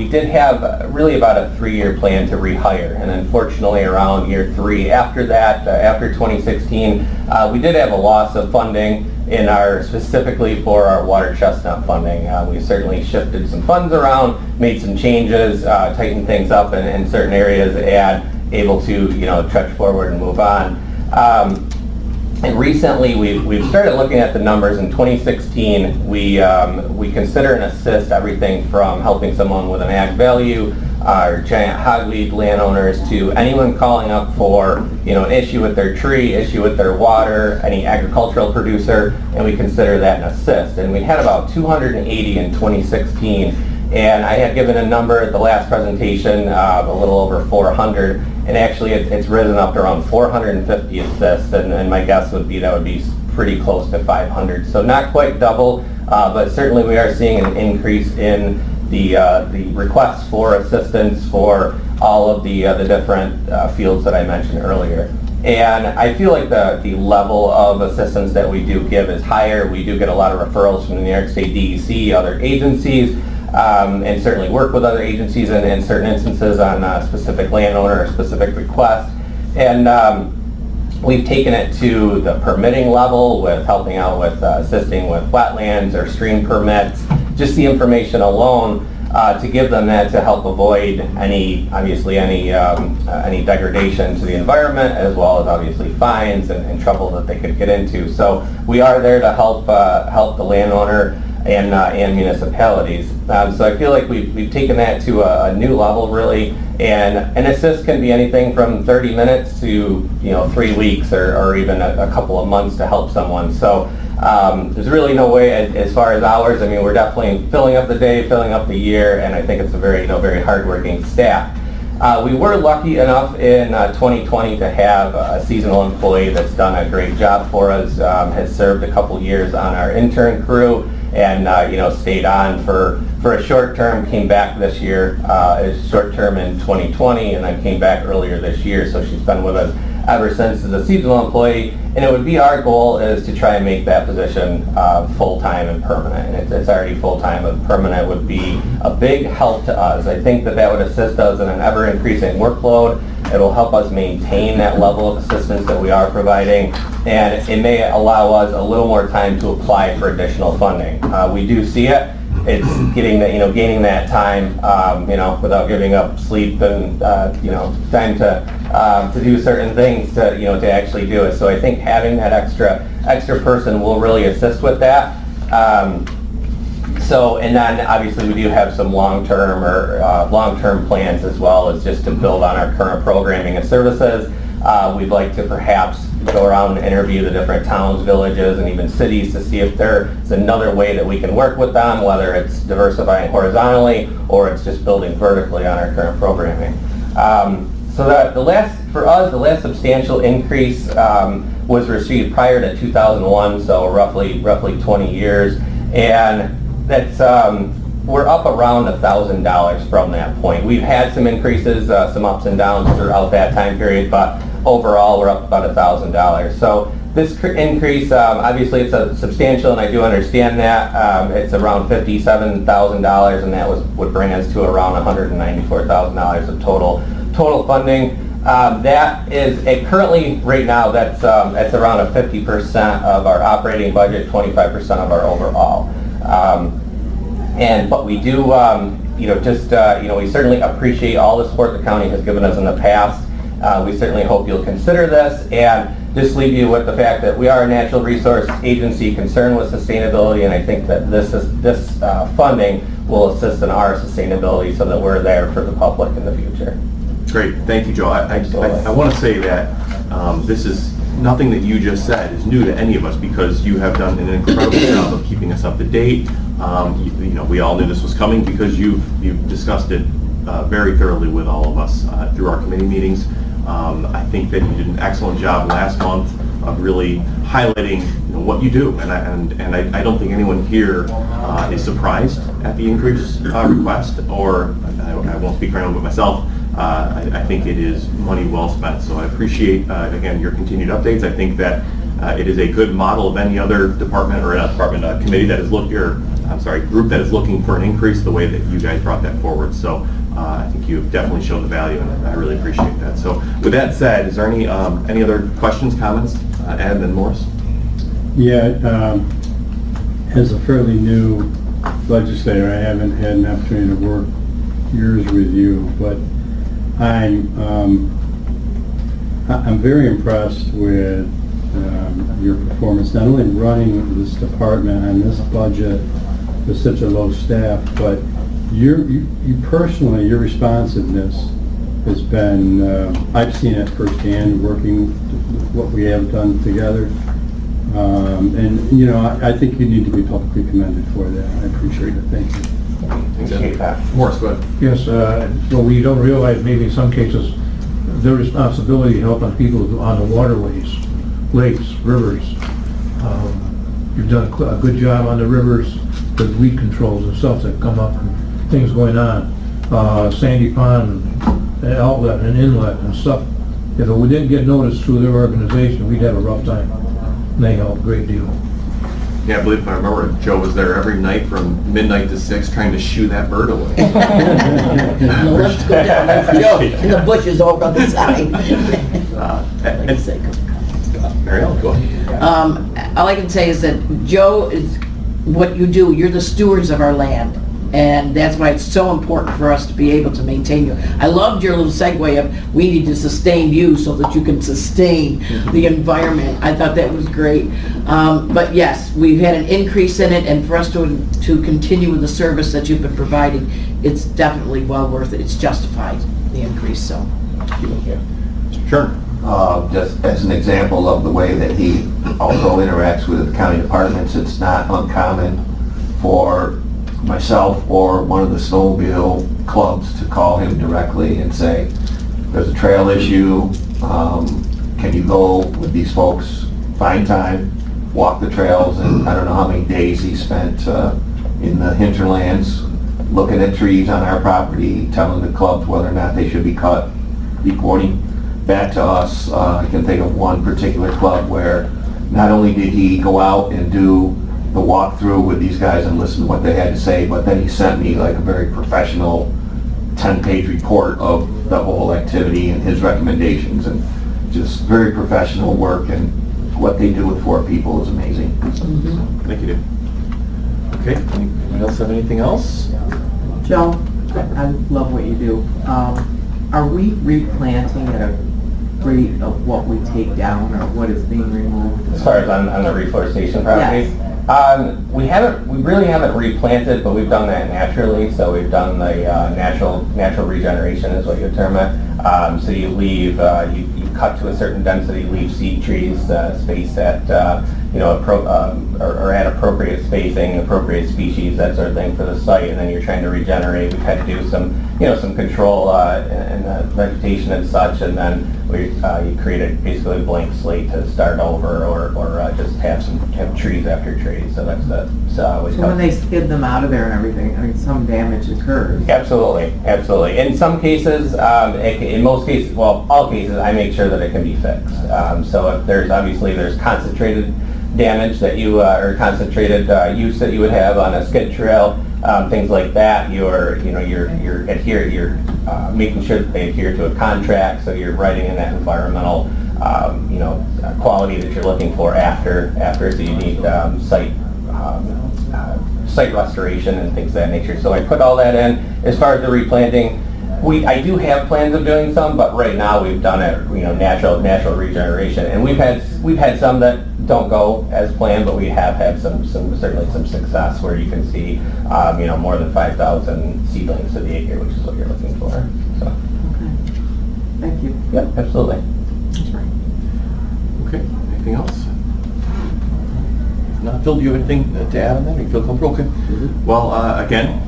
did have really about a 3-year plan to rehire, and unfortunately around year 3 after that, after 2016, we did have a loss of funding specifically for our water chestnut funding. We certainly shifted some funds around, made some changes, tightened things up in certain areas, and able to trudge forward and move on. And recently, we've started looking at the numbers. In 2016, we consider and assist everything from helping someone with an ag value, or giant hogweed landowners, to anyone calling up for an issue with their tree, issue with their water, any agricultural producer, and we consider that an assist. And we had about 280 in 2016. And I had given a number at the last presentation, a little over 400, and actually it's risen up to around 450 assists, and my guess would be that would be pretty close to 500. So not quite double, but certainly we are seeing an increase in the requests for assistance for all of the different fields that I mentioned earlier. And I feel like the level of assistance that we do give is higher. We do get a lot of referrals from the New York State DEC, other agencies, and certainly work with other agencies in certain instances on specific landowner or specific requests. And we've taken it to the permitting level with helping out with assisting with wetlands or stream permits. Just the information alone to give them that to help avoid any degradation to the environment, as well as obviously fines and trouble that they could get into. So we are there to help the landowner and municipalities. So I feel like we've taken that to a new level, really, and an assist can be anything from 30 minutes to 3 weeks or even a couple of months to help someone. So there's really no way as far as hours. I mean, we're definitely filling up the day, filling up the year, and I think it's a very very hardworking staff. We were lucky enough in 2020 to have a seasonal employee that's done a great job for us, has served a couple years on our intern crew, and stayed on for a short term, came back this year, short term in 2020, and then came back earlier this year. So she's been with us ever since as a seasonal employee, and it would be our goal is to try and make that position full-time and permanent. And it's already full-time, but permanent would be a big help to us. I think that would assist us in an ever-increasing workload. It will help us maintain that level of assistance that we are providing, and it may allow us a little more time to apply for additional funding. We do see it. It's getting that, gaining that time, without giving up sleep and, time to do certain things to actually do it. So I think having that extra person will really assist with that. And then obviously we do have some long-term plans as well, as just to build on our current programming and services. We'd like to perhaps go around and interview the different towns, villages, and even cities to see if there's another way that we can work with them, whether it's diversifying horizontally or it's just building vertically on our current programming. So that the last substantial increase was received prior to 2001, so roughly 20 years, and that's we're up around $1,000 from that point. We've had some increases, some ups and downs throughout that time period, but overall we're up about $1,000. So this increase, obviously it's a substantial, and I do understand that. It's around $57,000, and that would bring us to around $194,000 of total funding. That is currently right now that's around a 50% of our operating budget, 25% of our overall. But we do, we certainly appreciate all the support the county has given us in the past. We certainly hope you'll consider this, and just leave you with the fact that we are a natural resource agency concerned with sustainability, and I think that this funding will assist in our sustainability so that we're there for the public in the future. Great, thank you, Joe. I want to say that this is nothing that you just said is new to any of us, because you have done an incredible job of keeping us up to date. We all knew this was coming because you've discussed it very thoroughly with all of us through our committee meetings. I think that you did an excellent job last month of really highlighting what you do, and I don't think anyone here is surprised at the increase request, or I won't speak for anyone but myself. I think it is money well spent, so I appreciate, again, your continued updates. I think that it is a good model of any other department, or not department, committee that is group that is looking for an increase, the way that you guys brought that forward. So I think you've definitely shown the value, and I really appreciate that. So with that said, is there any other questions, comments? Adam and Morris? Yeah, as a fairly new legislator, I haven't had an opportunity to work years with you, but I'm very impressed with your performance, not only running this department and this budget with such a low staff, but you personally, your responsiveness has been, I've seen it firsthand working with what we have done together. I think you need to be publicly commended for that. I appreciate it. Thank you. Appreciate that. Morris, go ahead. Yes, well, we don't realize maybe in some cases the responsibility to help on people on the waterways, lakes, rivers. You've done a good job on the rivers with weed controls and stuff that come up and things going on. Sandy Pond, an outlet and inlet and stuff. If we didn't get noticed through their organization, we'd have a rough time. And they help a great deal. Yeah, I believe I remember Joe was there every night from midnight to 6 trying to shoo that bird away. Let's go down there, Joe, in the bushes over on the side. Mariel, go ahead. All I can say is that Joe is what you do. You're the stewards of our land. And that's why it's so important for us to be able to maintain you. I loved your little segue of, we need to sustain you so that you can sustain the environment. I thought that was great. But yes, we've had an increase in it, and for us to continue with the service that you've been providing, it's definitely well worth it. It's justified, the increase, so. Sure. Just as an example of the way that he also interacts with the county departments, it's not uncommon for myself or one of the snowmobile clubs to call him directly and say, there's a trail issue, can you go with these folks, find time, walk the trails, and I don't know how many days he spent in the hinterlands looking at trees on our property, telling the clubs whether or not they should be cut, reporting back to us. I can think of one particular club where not only did he go out and do the walkthrough with these guys and listen to what they had to say, but then he sent me like a very professional 10-page report of the whole activity and his recommendations, and just very professional work, and what they do with 4 people is amazing. Thank you, Dave. Okay, anyone else have anything else? Joe, I love what you do. Are we replanting at a rate of what we take down or what is being removed? As far as on the reforestation property? Yes. We really haven't replanted, but we've done that naturally. So we've done the natural regeneration is what you term it. So you leave, you cut to a certain density, leave seed trees, space at, or at appropriate spacing, appropriate species, that sort of thing for the site, and then you're trying to regenerate. We've had to do some control in the vegetation and such, and then you create basically a blank slate to start over, or just have trees after trees. So that's So when they skid them out of there and everything, I mean, some damage occurs. Absolutely. In some cases, in most cases, well, all cases, I make sure that it can be fixed. So if there's concentrated damage that you, or concentrated use that you would have on a skid trail, things like that, you're making sure that they adhere to a contract, so you're writing in that environmental, quality that you're looking for after, so you need site restoration and things of that nature. So I put all that in. As far as the replanting, I do have plans of doing some, but right now we've done it, natural regeneration, and we've had some that don't go as planned, but we have had certainly some success where you can see, more than 5,000 seedlings to the acre, which is what you're looking for. So. Okay. Thank you. Yep, absolutely. That's right. Okay, anything else? No, Phil, do you have anything to add on that? Do you feel comfortable? Okay. Well, again,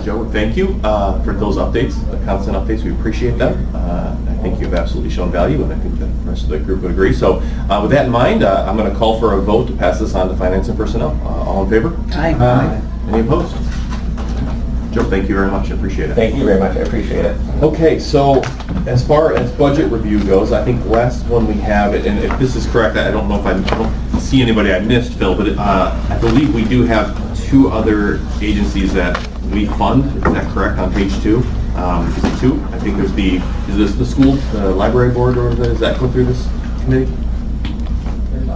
Joe, thank you for those updates, the constant updates. We appreciate them. I think you've absolutely shown value, and I think the rest of the group would agree. So with that in mind, I'm going to call for a vote to pass this on to Finance and Personnel. All in favor? Aye. Any opposed? Joe, thank you very much. I appreciate it. Thank you very much. I appreciate it. Okay, so as far as budget review goes, I think the last one we have, and if this is correct, I don't know if I don't see anybody I missed, Phil, but I believe we do have 2 other agencies that we fund. Is that correct on page 2? Is it 2? I think there's is this the school, the library board, or does that go through this committee?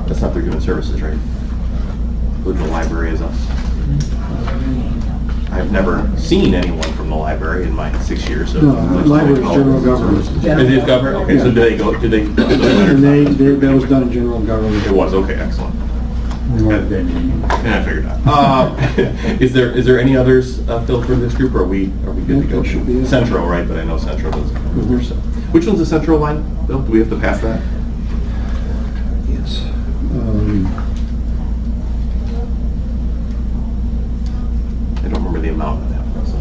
That's not through human services, right? The library is us. I've never seen anyone from the library in my 6 years. So No, library is general government. It is government? Okay, so do they? And that was done in general government. It was, okay, excellent. Yeah, I figured that. Is there any others, Phil, for this group, or are we good to go? Should be it. Central, right, but I know Central doesn't. Which one's the Central line, Bill? Do we have to pass that? Yes. I don't remember the amount of that. So.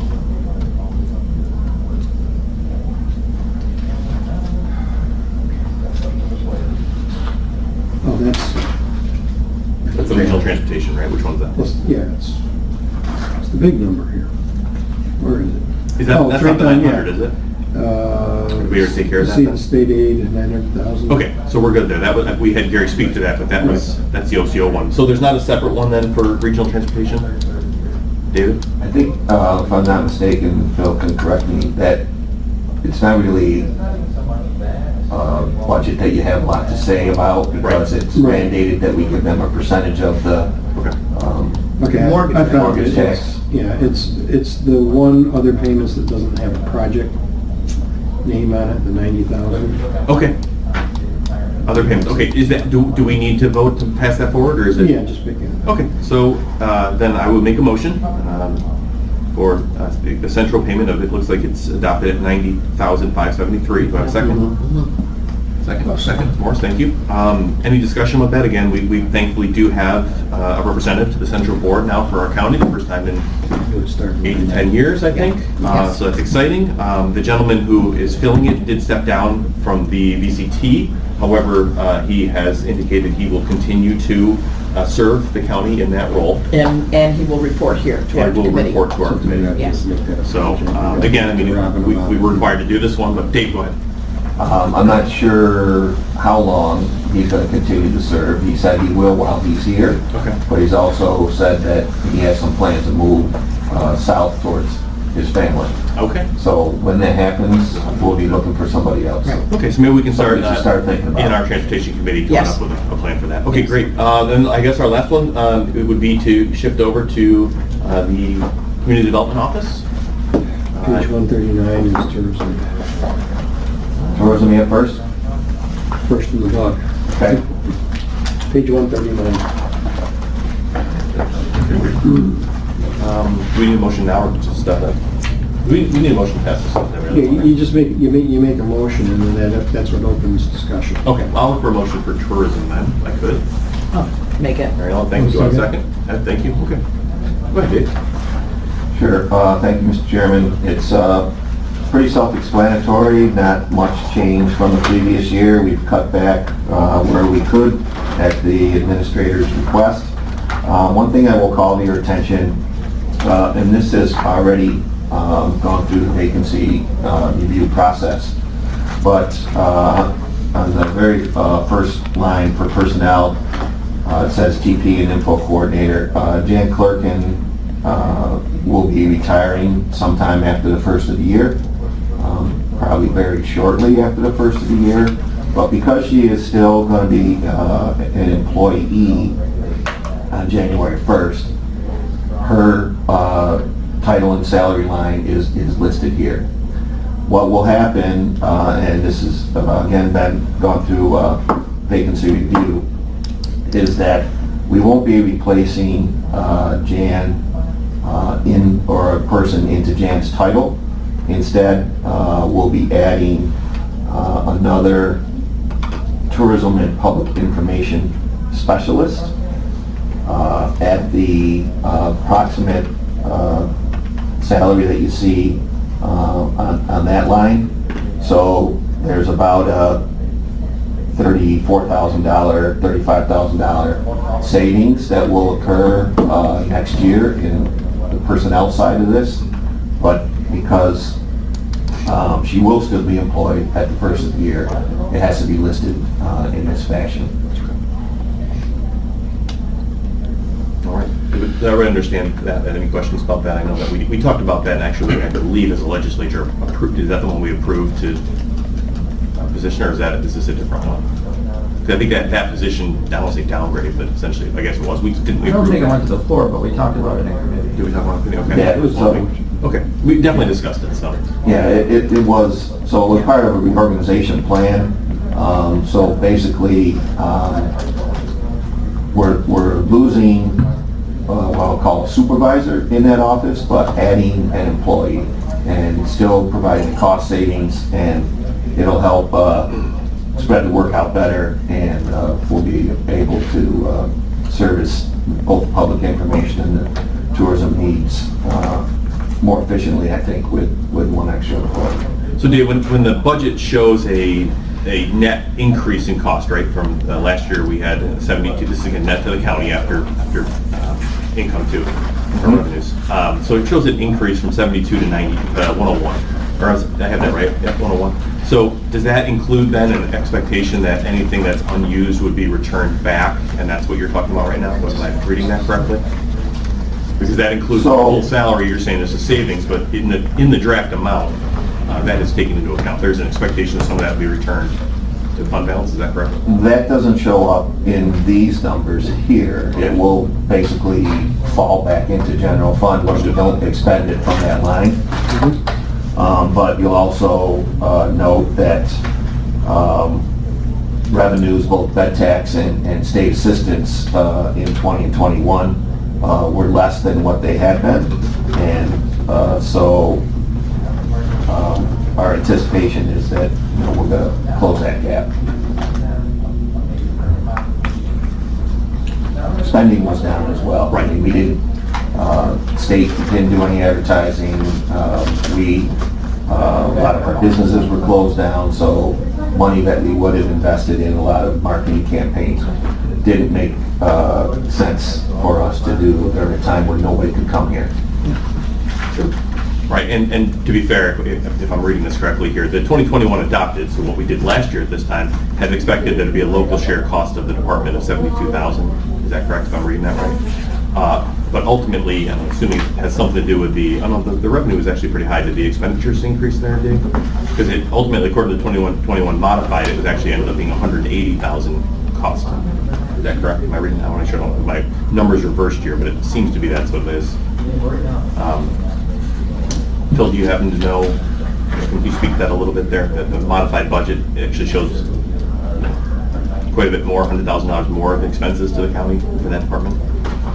Oh, That's the regional transportation, right? Which one's that? it's the big number here. Where is it? Is that, Oh, that's it's not the right down, 900, yeah. is it? Did we ever take care of that See, then? the state aid, 900,000. Okay, so we're good there. That was, we had Gary speak to that, but that's the OCO one. So there's not a separate one then for regional transportation? David? I think, if I'm not mistaken, Phil can correct me, that it's not really a budget that you have a lot to say about, because it's mandated that we give them a percentage of the Okay, I Mortgage found mortgage it. tax. Yeah, it's the one other payments that doesn't have a project name on it, the 90,000. Okay. Other payments, okay, is that, do we need to vote to pass that forward, or is it? Yeah, just picking it up. Okay, so then I would make a motion for the central payment of, it looks like it's adopted at $90,573. Do I have a second? Second, Morris, thank you. Any discussion about that? Again, we thankfully do have a representative to the central board now for our county, the first time in 8 to 10 years, I think. So that's exciting. The gentleman who is filling it did step down from the VCT. However, he has indicated he will continue to serve the county in that role. And he will report here to our And will committee. report to our committee. Yes. So, again, I mean, we were required to do this one, but Dave, go ahead. I'm not sure how long he's going to continue to serve. He said he will while he's here. Okay. But he's also said that he has some plans to move south towards his family. Okay. So when that happens, we'll be looking for somebody else. Right. Okay, so maybe we can start, Something to start thinking about. in our transportation committee, coming Yes. up with a plan for that. Okay, great. Then I guess our last one, it would be to shift over to the community development office. Page 139 is tourism. Tourism yet first? First in the book. Okay. Page 139. Do we need a motion now, or just, we need a motion to pass this stuff? Yeah, you just make, you make a motion, and then that's what opens discussion. Okay, I'll look for a motion for tourism then, if I could. Oh, make it. Mary Ellen, thank you. Do I have a second? Ed, thank you. Okay. Go ahead, Dave. Sure. Thank you, Mr. Chairman. It's pretty self-explanatory, not much change from the previous year. We've cut back where we could at the administrator's request. One thing I will call to your attention, and this has already gone through the vacancy review process, but on the very first line for personnel, it says TP and info coordinator. Jan Clerkin will be retiring sometime after the first of the year, probably very shortly after the first of the year. But because she is still going to be an employee on January 1st, her title and salary line is listed here. What will happen, and this is again gone through vacancy review, is that we won't be replacing Jan or a person into Jan's title. Instead, we'll be adding another tourism and public information specialist at the approximate salary that you see on that line. So there's about a $34,000, $35,000 savings that will occur next year in the personnel side of this. But because she will still be employed at the first of the year, it has to be listed in this fashion. All right. Did everybody understand that? Any questions about that? I know that we talked about that, and actually, I believe as a legislature approved, is that the one we approved to position, or is this a different one? 'Cause I think that position, I don't want to say downgrade, but essentially, I guess it was. Didn't we I don't approve think it that? went to the floor, but we talked about it in committee. Did we talk about it? Okay. Yeah, it was, Okay. We definitely discussed it, so. Yeah, it was, so it was part of a reorganization plan. So basically, we're losing what I'll call a supervisor in that office, but adding an employee and still providing cost savings, and it'll help spread the work out better, and we'll be able to service both public information and the tourism needs more efficiently, I think, with one extra employee. So Dave, when the budget shows a net increase in cost, right, from last year we had 72, this is again net to the county after income too, for revenues. So it shows an increase from 72 to 101, or I have that right, yeah, 101. So does that include then an expectation that anything that's unused would be returned back, and that's what you're talking about right now? Was I reading that correctly? Because that includes the whole salary, you're saying there's a savings, but in the draft amount, that is taken into account. There's an expectation that some of that will be returned to fund balance, is that correct? That doesn't show up in these numbers here. It will basically fall back into general fund when we don't expend it from that line. But you'll also note that revenues, both bed tax and state assistance in 20 and 21 were less than what they had been. And so our anticipation is that we're going to close that gap. Spending was down as well. Right. I mean, we didn't, state didn't do any advertising. A lot of our businesses were closed down, so money that we would have invested in a lot of marketing campaigns didn't make sense for us to do during a time when nobody could come here. Right, and to be fair, if I'm reading this correctly here, the 2021 adopted, so what we did last year at this time, had expected there to be a local share cost of the department of $72,000. Is that correct, if I'm reading that right? But ultimately, I'm assuming it has something to do with the revenue was actually pretty high. Did the expenditures increase there, Dave? Because it ultimately, according to 21 modified, it was actually ended up being $180,000 cost. Is that correct? Am I reading that one? I sure don't have my numbers reversed here, but it seems to be that's what it is. Phil, do you happen to know, can you speak to that a little bit there? The modified budget actually shows quite a bit more, $100,000 more of expenses to the county for that department.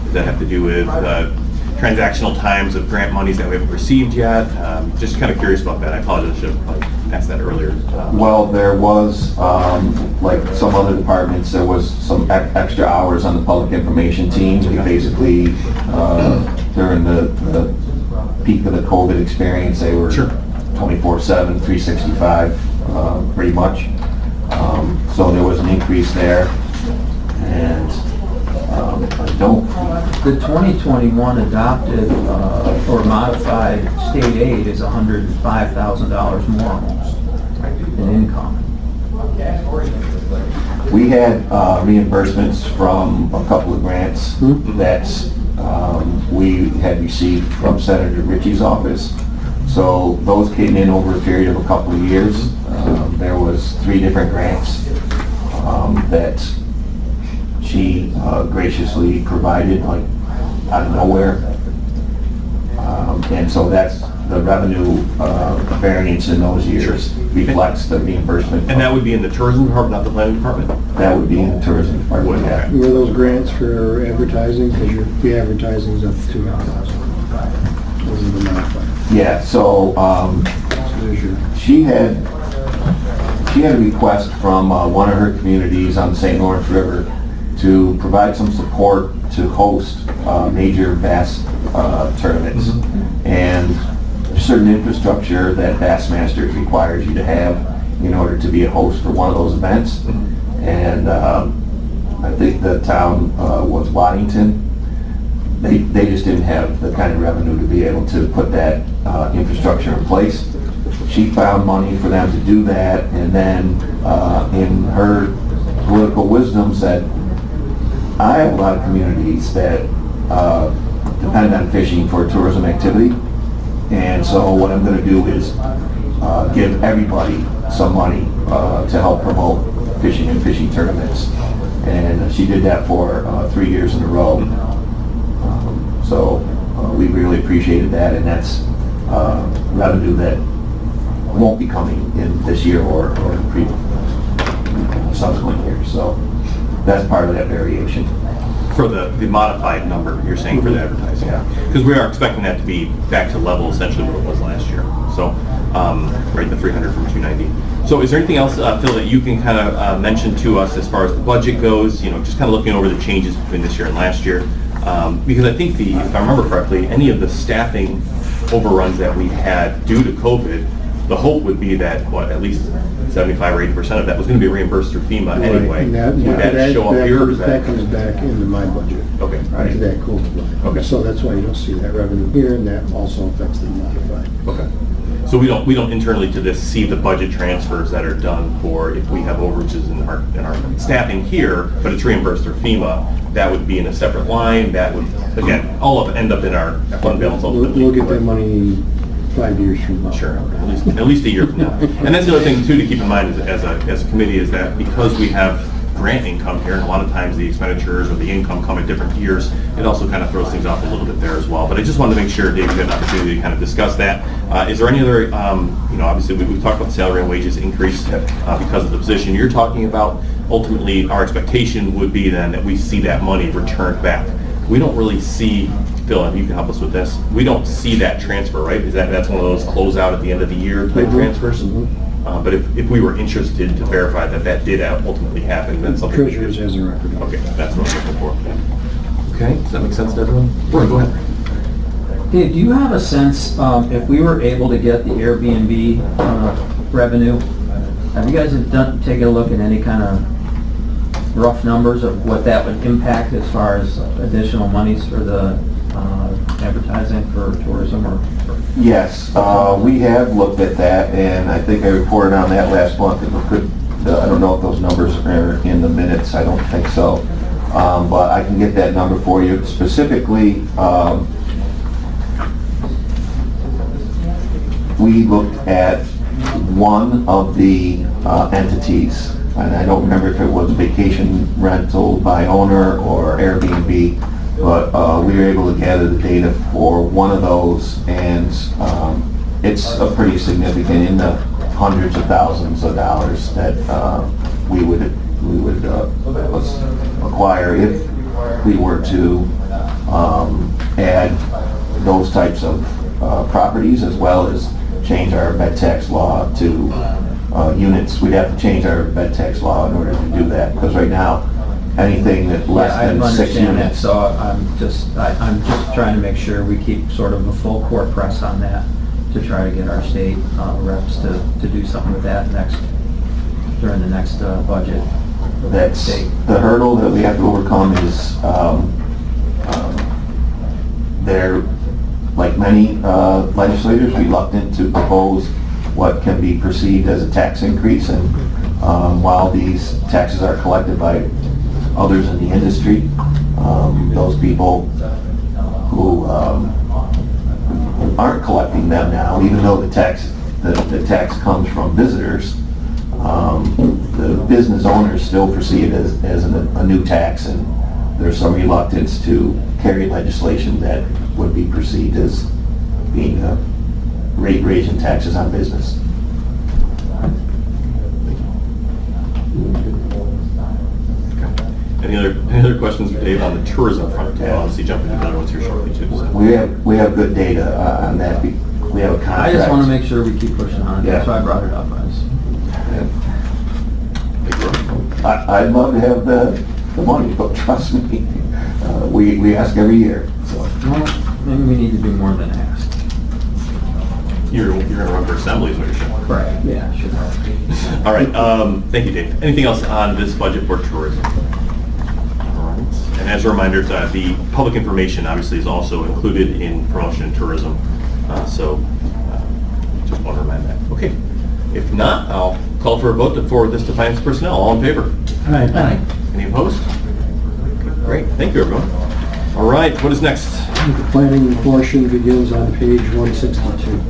Does that have to do with transactional times of grant monies that we haven't received yet? Just kind of curious about that. I apologize, I should have asked that earlier. Well, there was, like some other departments, there was some extra hours on the public information team. We basically, during the peak of the COVID experience, they were 24/7, 365, pretty much. So there was an increase there, and The 2021 adopted or modified state aid is $105,000 more almost in income. we had reimbursements from a couple of grants that we had received from Senator Ritchie's office. So those came in over a period of a couple of years. There was 3 different grants that she graciously provided, like out of nowhere. And so that's the revenue variance in those years reflects the reimbursement. And that would be in the tourism department, not the planning department? That would be in the tourism department, yeah. Were those grants for advertising? Because the advertising is up to $200,000. Those are the modified. Yeah, so she had a request from one of her communities on the St. Lawrence River to provide some support to host major bass tournaments. And there's certain infrastructure that Bassmasters requires you to have in order to be a host for one of those events. And I think the town was Waddington. They just didn't have the kind of revenue to be able to put that infrastructure in place. She found money for them to do that, and then in her political wisdom said, I have a lot of communities that depend on fishing for tourism activity, and so what I'm going to do is give everybody some money to help promote fishing and fishing tournaments. And she did that for 3 years in a row. So we really appreciated that, and that's revenue that won't be coming in this year or subsequent years. So that's part of that variation. For the modified number, you're saying for the advertising? Yeah. Because we are expecting that to be back to level essentially what it was last year. So, right, the 300 from 290. So is there anything else, Phil, that you can kind of mention to us as far as the budget goes, just kind of looking over the changes between this year and last year? Because I think if I remember correctly, any of the staffing overruns that we had due to COVID, the hope would be that, at least 75 or 80% of that was going to be reimbursed through FEMA anyway. Right. Would that show up here? Or is that comes back into my budget. Okay. Into that COVID line. Okay. So that's why you don't see that revenue here, and that also affects the modified. Okay. So we don't internally to this see the budget transfers that are done for if we have overages in our staffing here, but it's reimbursed through FEMA. That would be in a separate line. That would, again, all of it end up in our fund balance ultimately. We'll get that money 5 years from now. Sure, at least a year from now. And that's the other thing too to keep in mind as a committee is that because we have grant income here, and a lot of times the expenditures or the income come at different years, it also kind of throws things off a little bit there as well. But I just wanted to make sure, Dave, you had an opportunity to kind of discuss that. Is there any other, obviously we've talked about the salary and wages increase because of the position you're talking about. Ultimately, our expectation would be then that we see that money returned back. We don't really see, Phil, and you can help us with this, we don't see that transfer, right? That's one of those close out at the end of the year type transfers? But if we were interested to verify that that did ultimately happen, then something... Treasurers has a record. Okay, that's what I'm looking for. Okay, does that make sense to everyone? Roy, go ahead. Dave, do you have a sense, if we were able to get the Airbnb revenue, have you guys taken a look at any kind of rough numbers of what that would impact as far as additional monies for the advertising for tourism or? Yes, we have looked at that, and I think I reported on that last month. If we could, I don't know if those numbers are in the minutes. I don't think so, but I can get that number for you. Specifically, we looked at one of the entities, and I don't remember if it was vacation rental by owner or Airbnb, but we were able to gather the data for one of those, and it's a pretty significant, in the hundreds of thousands of dollars that we would acquire if we were to add those types of properties, as well as change our bed tax law to units. We'd have to change our bed tax law in order to do that, because right now, anything that less than 6 units. So I'm just trying to make sure we keep sort of a full court press on that to try to get our state reps to do something with that during the next budget. That's the hurdle that we have to overcome. Is they're, like many legislators, reluctant to propose what can be perceived as a tax increase, and while these taxes are collected by others in the industry, those people who aren't collecting them now, even though the tax comes from visitors, the business owners still perceive it as a new tax, and there's some reluctance to carry legislation that would be perceived as being raising taxes on business. Any other questions for Dave on the tourism front? I'll obviously jump into the other ones here shortly too. So. We have good data on that. We have a contract. I just want to make sure we keep pushing on it. Yeah. That's why I brought it up. I'd love to have the money, but trust me, we ask every year. So. Well, maybe we need to do more than ask. You're going to run for assembly is what you're saying? Right, yeah, sure. All right, thank you, Dave. Anything else on this budget for tourism? All right. And as a reminder, the public information obviously is also included in promotion and tourism. So just want to remind that. Okay. If not, I'll call for a vote to forward this to finance personnel. All in favor? Aye. Any opposed? Okay, great. Thank you, everyone. All right, what is next? The planning portion begins on page 162.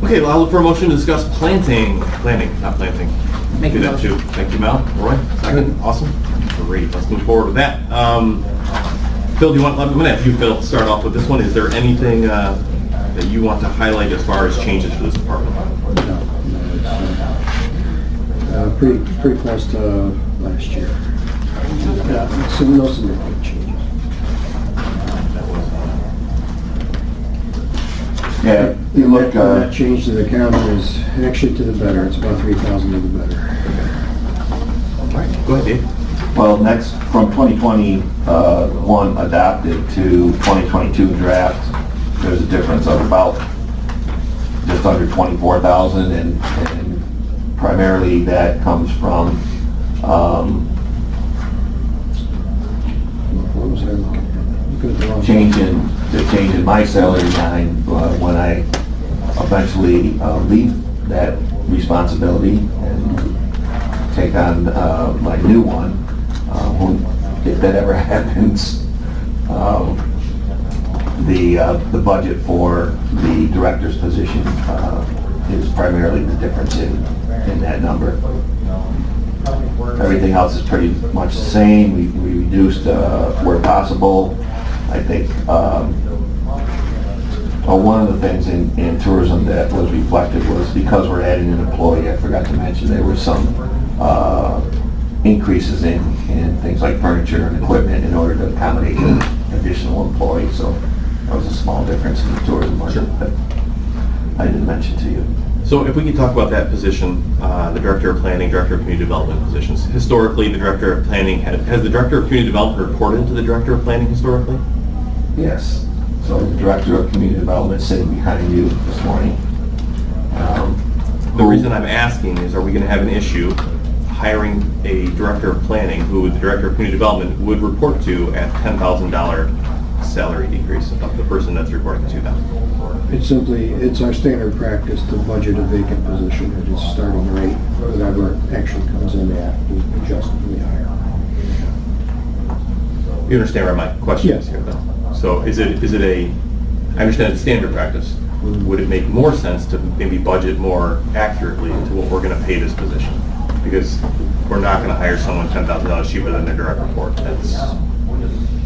Okay, well, I'll look for a motion to discuss planning, not planting. Make Do a that motion. too. Thank you, Mel. Roy, second. Awesome. Great. Let's move forward with that. Phil, I'm going to have you, Phil, start off with this one. Is there anything that you want to highlight as far as changes for this department? No, it's pretty close to last year. No significant changes. Yeah, you look. That change to the account is actually to the better. It's about 3,000 to the better. All right, go ahead, Dave. Well, next, from 2021 adopted to 2022 draft, there's a difference of about just under 24,000, and primarily that comes from What was I looking at? Looking at the wrong- change in my salary line when I eventually leave that responsibility and take on my new one. if that ever happens, the budget for the director's position is primarily the difference in that number. Everything else is pretty much the same. We reduced where possible. I think one of the things in tourism that was reflected was because we're adding an employee, I forgot to mention, there were some increases in things like furniture and equipment in order to accommodate an additional employee. So that was a small difference in the tourism budget that I didn't mention to you. So if we could talk about that position, the Director of Planning, Director of Community Development positions. Historically, the Director of Planning, has the Director of Community Development reported to the Director of Planning historically? Yes. So the Director of Community Development sitting behind you this morning. The reason I'm asking is, are we going to have an issue hiring a Director of Planning who the Director of Community Development would report to at $10,000 salary decrease of the person that's reporting to them? It's our standard practice to budget a vacant position at its starting rate, whatever actually comes in at, we adjust and we hire. You understand where my question is here, though? So is it I understand it's standard practice. Would it make more sense to maybe budget more accurately to what we're going to pay this position? Because we're not going to hire someone $10,000 cheaper than their direct report. That's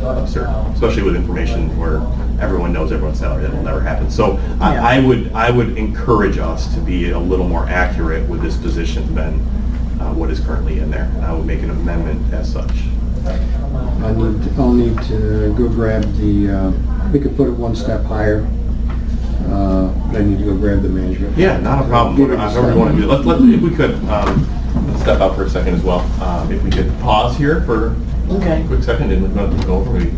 absurd, especially with information where everyone knows everyone's salary. That will never happen. So I would encourage us to be a little more accurate with this position than what is currently in there. And I would make an amendment as such. I'll need to go grab we could put it one step higher. But I need to go grab the management. Yeah, not a problem. However you want to do it. If we could let's step out for a second as well. If we could pause here for a quick second and we can go over maybe.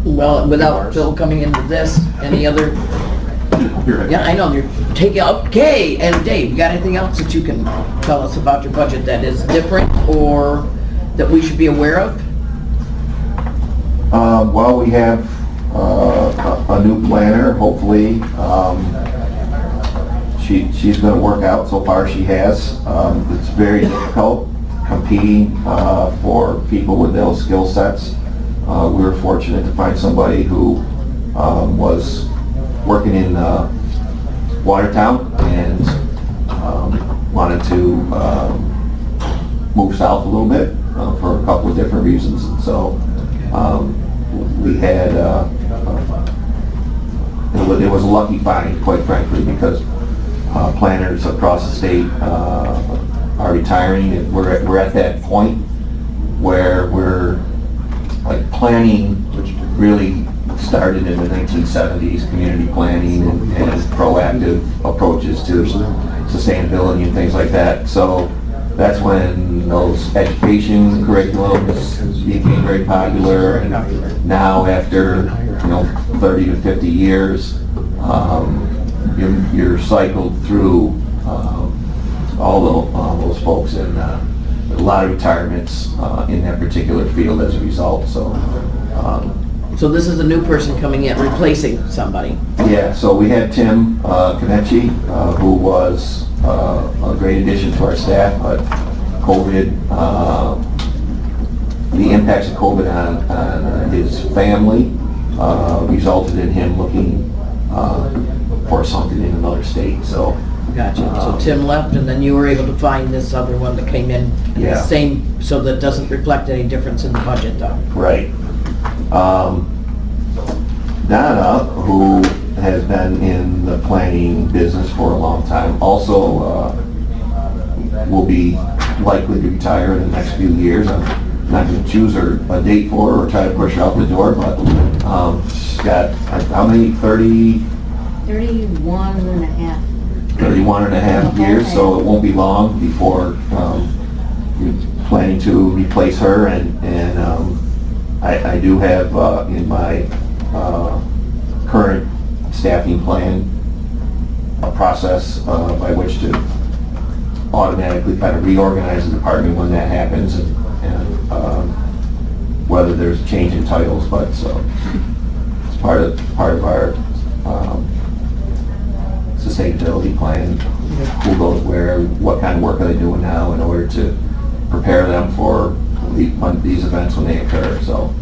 Well, without Bill coming into this, any other? You're right. Yeah, I know, you're taking, okay, and Dave, you got anything else that you can tell us about your budget that is different or that we should be aware of? Well, we have a new planner, hopefully. She's going to work out. So far she has. It's very difficult competing for people with those skill sets. We were fortunate to find somebody who was working in Watertown and wanted to move south a little bit for a couple of different reasons. And so we had, it was a lucky find, quite frankly, because planners across the state are retiring. We're at that point where we're like planning, which really started in the 1970s, community planning and proactive approaches to sustainability and things like that. So that's when those education curriculums became very popular, and now after 30 to 50 years, you're cycled through all those folks, and a lot of retirements in that particular field as a result. So this is a new person coming in, replacing somebody. Yeah, so we had Tim Kaneche, who was a great addition to our staff, but COVID, the impacts of COVID on his family resulted in him looking for something in another state. So Gotcha. So Tim left, and then you were able to find this other one that came in the same, so that doesn't reflect any difference in the budget, though. Right. Donna, who has been in the planning business for a long time, also will be likely to retire in the next few years. I'm not going to choose her a date for her or try to push her out the door, but she's got, how many, 31 and a half. 31 and a half years, so it won't be long before you're planning to replace her, and I do have in my current staffing plan a process by which to automatically kind of reorganize the department when that happens, and whether there's a change in titles, but so it's part of our sustainability plan. Who goes where, what kind of work are they doing now in order to prepare them for these events when they occur, so. All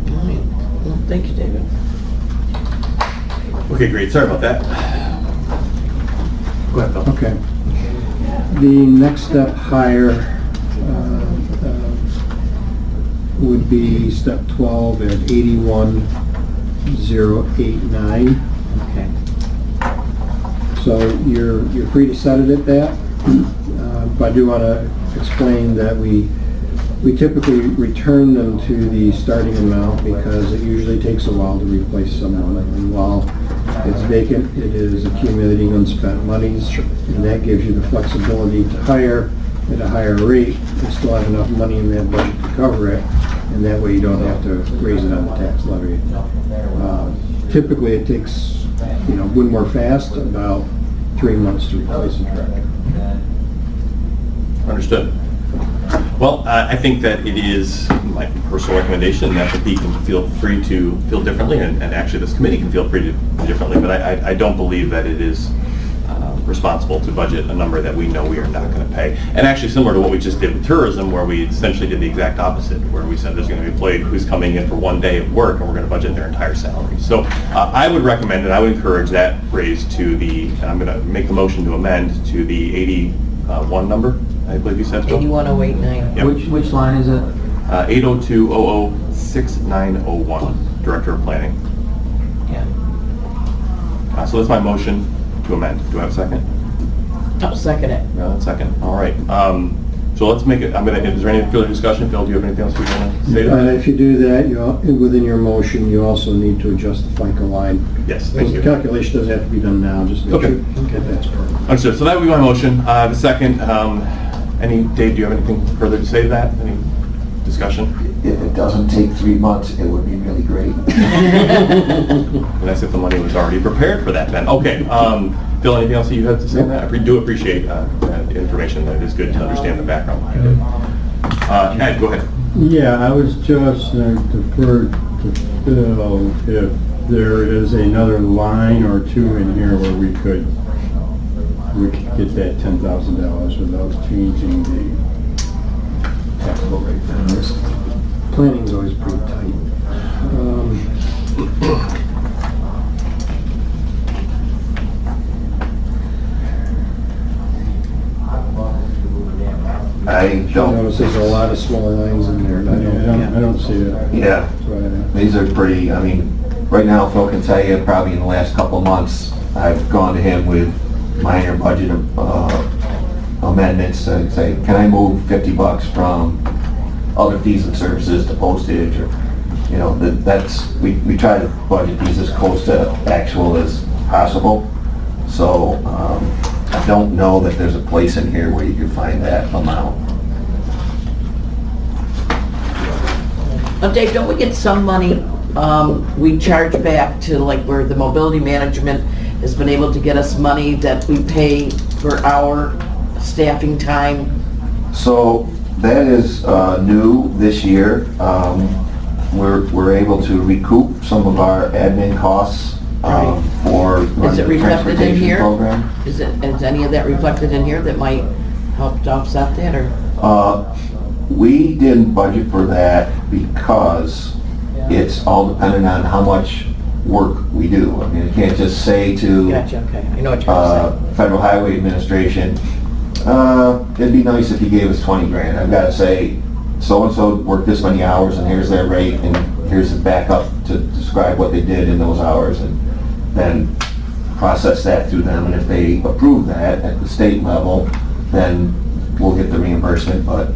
right. Well, thank you, David. Okay, great, sorry about that. Go ahead, Phil. Okay. The next step higher would be step 12 at 81,089. Okay. So you're free to set it at that. But I do want to explain that we typically return them to the starting amount because it usually takes a while to replace someone. And while it's vacant, it is accumulating unspent monies, and that gives you the flexibility to hire at a higher rate and still have enough money in that budget to cover it, and that way you don't have to raise it on the tax levy. Typically, it takes, when we're fast, about 3 months to replace a truck. Understood. Well, I think that it is my personal recommendation that the Pete can feel free to feel differently, and actually this committee can feel free to do differently, but I don't believe that it is responsible to budget a number that we know we are not going to pay. And actually similar to what we just did with tourism, where we essentially did the exact opposite, where we said there's going to be an employee who's coming in for 1 day of work and we're going to budget their entire salary. So I would recommend and I would encourage that raise to the, and I'm going to make the motion to amend to the 81 number, I believe you said, Phil? 81,089. Yep. Which line is it? 802-00-6901, Director of Planning. Yeah. So that's my motion to amend. Do I have a second? I'll second it. No, second. All right. So let's make it, is there any further discussion? Phil, do you have anything else you want to say to that? If you do that, within your motion, you also need to adjust the FICA line. Yes, thank you. The calculation doesn't have to be done now, just make sure that's correct. Understood. So that would be my motion. The second, Dave, do you have anything further to say to that? Any discussion? If it doesn't take 3 months, it would be really great. That's if the money was already prepared for that then. Okay. Phil, anything else that you have to say on that? I do appreciate that information. That is good to understand the background behind it. Ed, go ahead. Yeah, I was just deferred to Phil if there is another line or two in here where we could get that $10,000 without changing the taxable rate. Planning's always pretty tight. I don't. Notice there's a lot of smaller lines in there. I don't see that. Yeah, these are pretty, right now, Phil can tell you, probably in the last couple of months, I've gone to him with minor budget amendments and say, can I move $50 from other fees and services to postage, or, we try to budget these as close to actual as possible. So, I don't know that there's a place in here where you can find that amount. Dave, don't we get some money we charge back to where the mobility management has been able to get us money that we pay for our staffing time? So that is new this year. We're able to recoup some of our admin costs for running the transportation program. Is any of that reflected in here that might help to offset that, or? We didn't budget for that because it's all dependent on how much work we do. I can't just say to Gotcha, okay. I know what you're saying. Federal Highway Administration, it'd be nice if you gave us 20 grand. I've got to say, so-and-so worked this many hours and here's their rate and here's the backup to describe what they did in those hours, and then process that through them. And if they approve that at the state level, then we'll get the reimbursement. But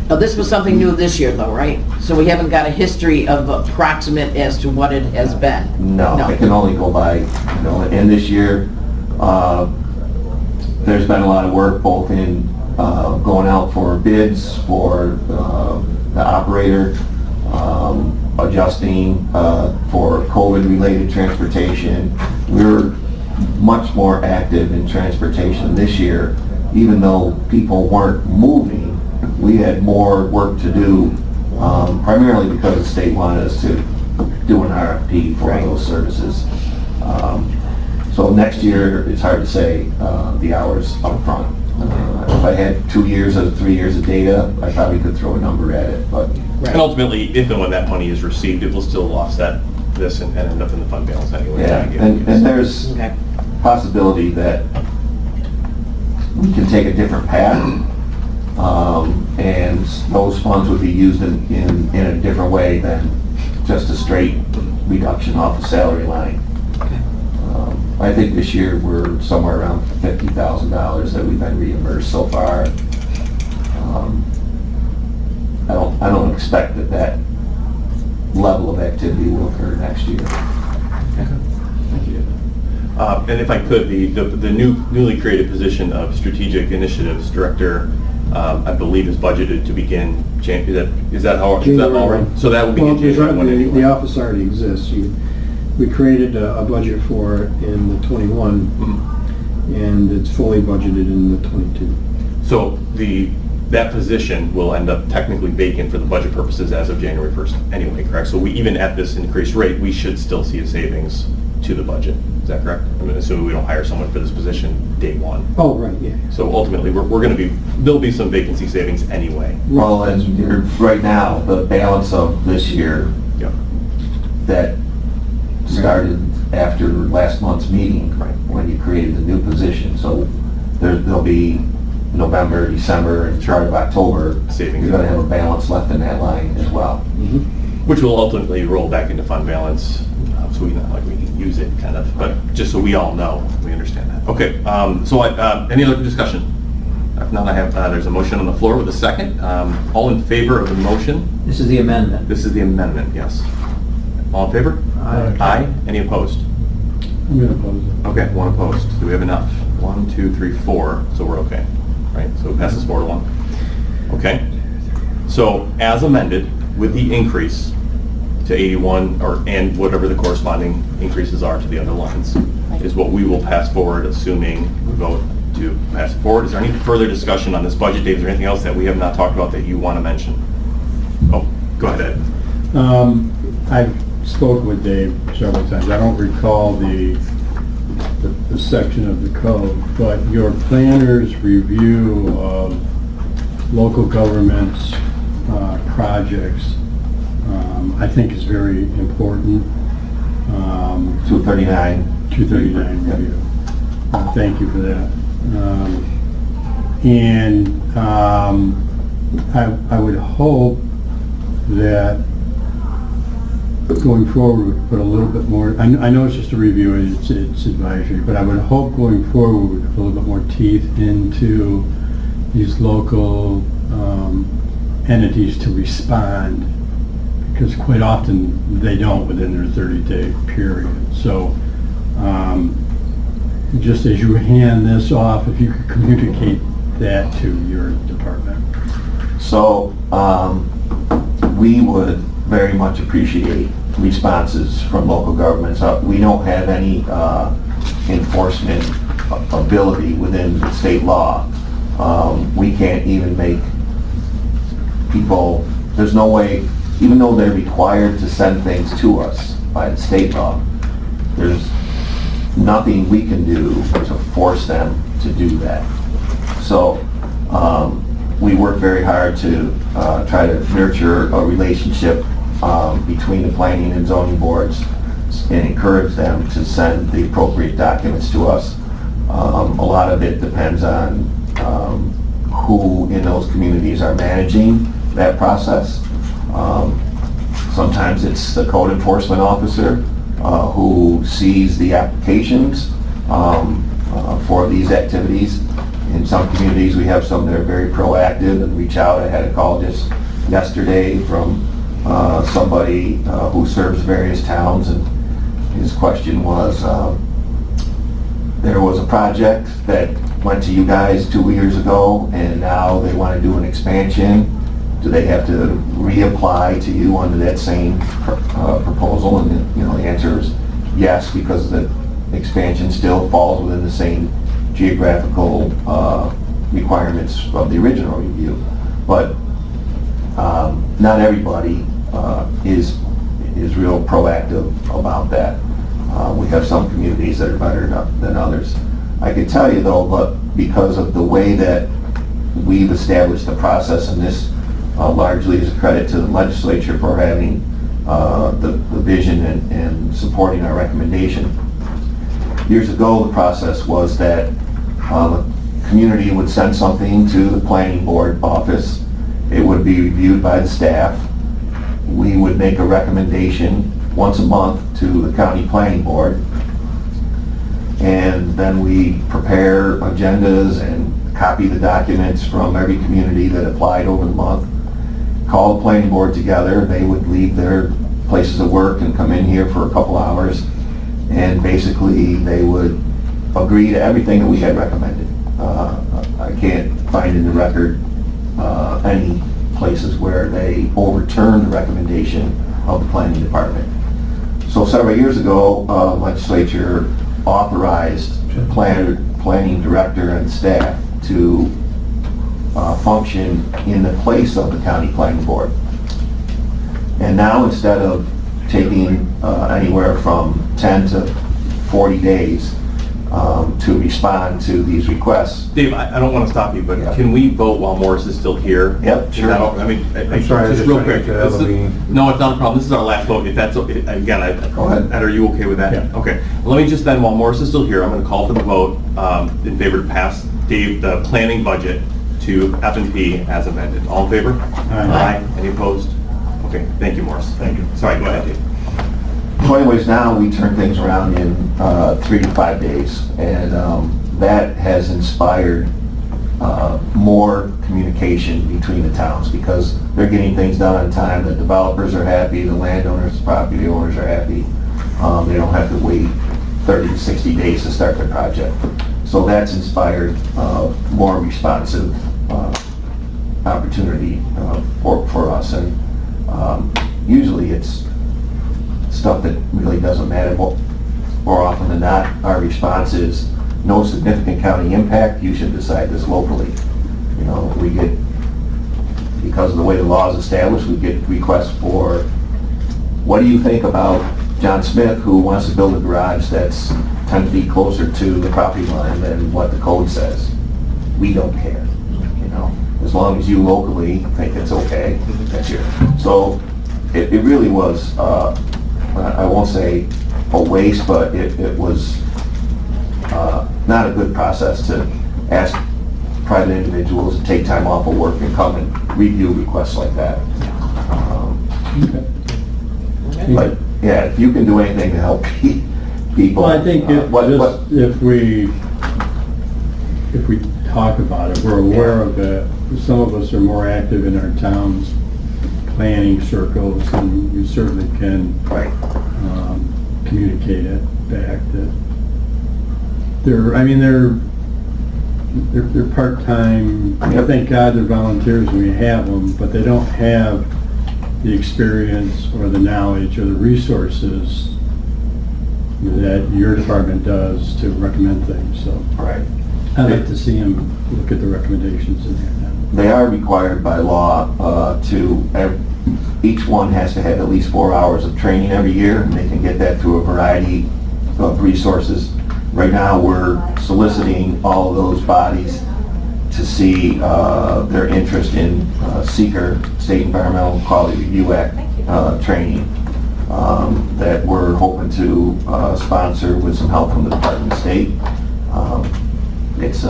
Oh, this was something new this year though, right? So we haven't got a history of approximate as to what it has been? No, I can only go by, and this year, there's been a lot of work both in going out for bids for the operator, adjusting for COVID-related transportation. We're much more active in transportation this year, even though people weren't moving. We had more work to do, primarily because the state wanted us to do an RFP for those services. So next year, it's hard to say the hours up front. if I had 2 years or 3 years of data, I probably could throw a number at it, but And ultimately, if and when that money is received, it will still offset this and end up in the fund balance anyway. yeah. And there's Okay. possibility that we can take a different path, and those funds would be used in a different way than just a straight reduction off the salary line. I think this year we're somewhere around $50,000 that we've been reimbursed so far. I don't expect that level of activity will occur next year. And if I could, the newly created position of Strategic Initiatives Director, I believe is budgeted to begin, is that all right? So that will begin January 1 anyway. The office already exists. We created a budget for it in the 21, and it's fully budgeted in the 22. So that position will end up technically vacant for the budget purposes as of January 1st anyway, correct? So even at this increased rate, we should still see a savings to the budget. Is that correct? I mean, assuming we don't hire someone for this position day one. Oh, right, yeah. So ultimately, there'll be some vacancy savings anyway. Well, and right now, the balance of this year that started after last month's meeting, when you created the new position. So there'll be November, December, and start of October, Savings. you're going to have a balance left in that line as well. Which will ultimately roll back into fund balance, so we can use it kind of, but just so we all know, we understand that. Okay, so any other discussion? If not, there's a motion on the floor with a second. All in favor of the motion? This is the amendment. This is the amendment, yes. All in favor? Aye. Aye. Any opposed? I'm going to oppose it. Okay, one opposed. Do we have enough? 1, 2, 3, 4, so we're okay, right? So it passes 4 to 1. Okay. So as amended, with the increase to 81, and whatever the corresponding increases are to the other lines, is what we will pass forward, assuming we vote to pass it forward. Is there any further discussion on this budget, Dave? Is there anything else that we have not talked about that you want to mention? Oh, go ahead, Ed. I've spoken with Dave several times. I don't recall the section of the code, but your planner's review of local government's projects, I think is very important. 239. 239 review. Thank you for that. And I would hope that going forward, we put a little bit more, I know it's just a review, it's advisory, but I would hope going forward, we put a little bit more teeth into these local entities to respond, because quite often they don't within their 30-day period. So just as you hand this off, if you could communicate that to your department. So we would very much appreciate responses from local governments. We don't have any enforcement ability within the state law. We can't even make people, there's no way, even though they're required to send things to us by the state law, there's nothing we can do to force them to do that. So we work very hard to try to nurture a relationship between the planning and zoning boards and encourage them to send the appropriate documents to us. A lot of it depends on who in those communities are managing that process. Sometimes it's the code enforcement officer who sees the applications for these activities. In some communities, we have some that are very proactive and reach out. I had a call just yesterday from somebody who serves various towns, and his question was, there was a project that went to you guys 2 years ago, and now they want to do an expansion. Do they have to reapply to you under that same proposal? And the answer is yes, because the expansion still falls within the same geographical requirements of the original review. But not everybody is real proactive about that. We have some communities that are better than others. I can tell you though, but because of the way that we've established the process, and this largely is a credit to the legislature for having the vision and supporting our recommendation. Years ago, the process was that the community would send something to the planning board office. It would be reviewed by the staff. We would make a recommendation once a month to the county planning board. And then we prepare agendas and copy the documents from every community that applied over the month. Call the planning board together. They would leave their places of work and come in here for a couple hours. And basically, they would agree to everything that we had recommended. I can't find in the record any places where they overturned the recommendation of the planning department. So several years ago, legislature authorized planning director and staff to function in the place of the county planning board. And now, instead of taking anywhere from 10 to 40 days to respond to these requests. Dave, I don't want to stop you, but can we vote while Morris is still here? Yep, sure. I mean, I'm sorry, just real quick. No, it's not a problem. This is our last vote. If that's okay, again, Go ahead. Ed, are you okay with that? Yeah. Okay. Let me just then, while Morris is still here, I'm going to call for the vote in favor to pass Dave the planning budget to F&P as amended. All in favor? Aye. Any opposed? Okay. Thank you, Morris. Thank you. Sorry. Go ahead, Dave. So anyways, now we turn things around in 3 to 5 days, and that has inspired more communication between the towns because they're getting things done on time. The developers are happy, the landowners, the property owners are happy. They don't have to wait 30 to 60 days to start their project. So that's inspired more responsive opportunity for us, and usually it's stuff that really doesn't matter. More often than not, our response is no significant county impact. You should decide this locally. You know, we get, because of the way the law is established, we get requests for, what do you think about John Smith, who wants to build a garage that's 10 feet closer to the property line than what the code says? We don't care. You know, as long as you locally think it's okay, that's your. So it really was. I won't say a waste, but it was not a good process to ask private individuals to take time off of work and come and review requests like that. But yeah, if you can do anything to help people. Well, I think if we talk about it, we're aware of it. Some of us are more active in our town's planning circles, and you certainly can communicate it back that they're part-time. Thank God they're volunteers and we have them, but they don't have the experience or the knowledge or the resources that your department does to recommend things. So I'd like to see them look at the recommendations in there. They are required by law each one has to have at least 4 hours of training every year, and they can get that through a variety of resources. Right now, we're soliciting all of those bodies to see their interest in SEEKR, State Environmental Quality Review Act training that we're hoping to sponsor with some help from the Department of State. It's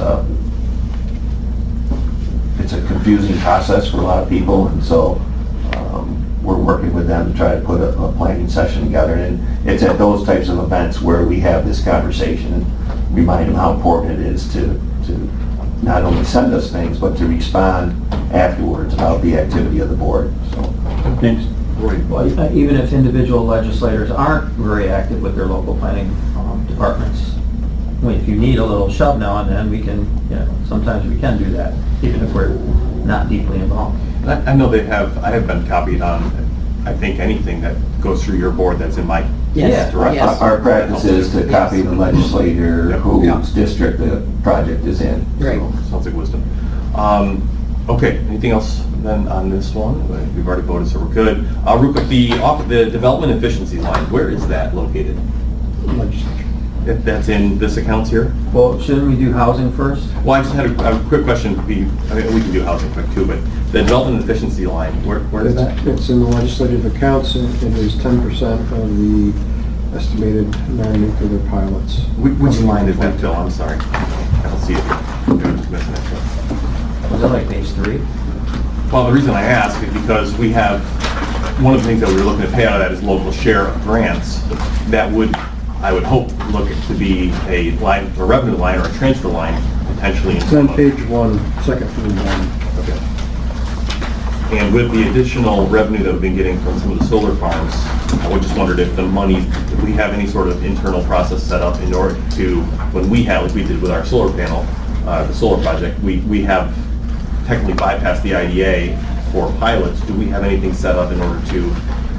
a confusing process for a lot of people, and so we're working with them to try to put a planning session together. And it's at those types of events where we have this conversation and remind them how important it is to not only send us things, but to respond afterwards about the activity of the board. So, thanks. Well, even if individual legislators aren't very active with their local planning departments, I mean, if you need a little shove now and then, we can, sometimes we can do that, even if we're not deeply involved. I know I have been copied on, I think, anything that goes through your board that's in my direct. Yes. Our practice is to copy the legislator whose district the project is in. Right. So, sounds like wisdom. Okay, anything else then on this one? We've already voted, so we're good. Real quick, the development efficiency line, where is that located? Legislature. if that's in this accounts here? Well, shouldn't we do housing first? Well, I just had a quick question. I mean, we can do housing quick too, but the development efficiency line, where is that? It's in the legislative accounts, and it is 10% of the estimated non-nuclear pilots. Which line is that, Phil? I'm sorry. I don't see it. Maybe I'm just missing it. Was that like page 3? Well, the reason I ask is because we have, one of the things that we were looking to pay out of that is local share of grants. That would, I would hope, look to be a line, a revenue line or a transfer line potentially. It's on page 1, second from the bottom. Okay. And with the additional revenue that we've been getting from some of the solar farms, I would just wondered if the money, if we have any sort of internal process set up in order to, when we have, like we did with our solar panel, the solar project, we have technically bypassed the IDA for pilots. Do we have anything set up in order to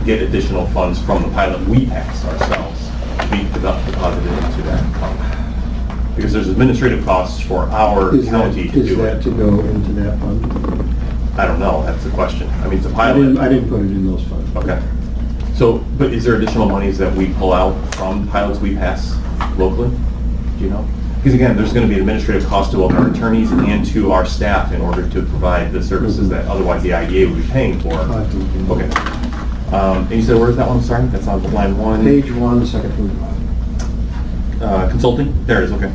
get additional funds from the pilot we pass ourselves to be deposited into that fund? Because there's administrative costs for our county to do it. Is that to go into that fund? I don't know, that's the question. I mean, it's a pilot. I didn't put it in those funds. Okay. So, but is there additional monies that we pull out from the pilots we pass locally? Do you know? Because again, there's going to be administrative cost to both our attorneys and to our staff in order to provide the services that otherwise the IDA would be paying for. Okay. And you said, where's that one? Sorry, that's on line 1. Page 1, second from the bottom. Consulting? There it is, okay.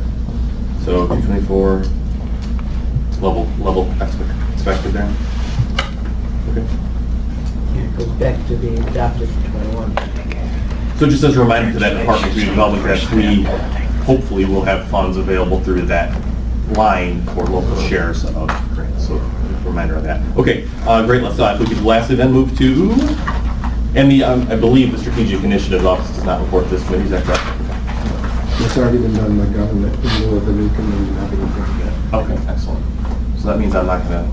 So 224, level expected there. Okay. Yeah, it goes back to the adopted 21. So just as a reminder to that department, community development, that we hopefully will have funds available through that line for local shares of grants. So a reminder of that. Okay, great. Let's if we could lastly then move to, and the I believe the Strategic Initiative Office does not report to this committee. Is that correct? It's already been done by government in lieu of the new committee not being done yet. Okay, excellent. So that means I'm not going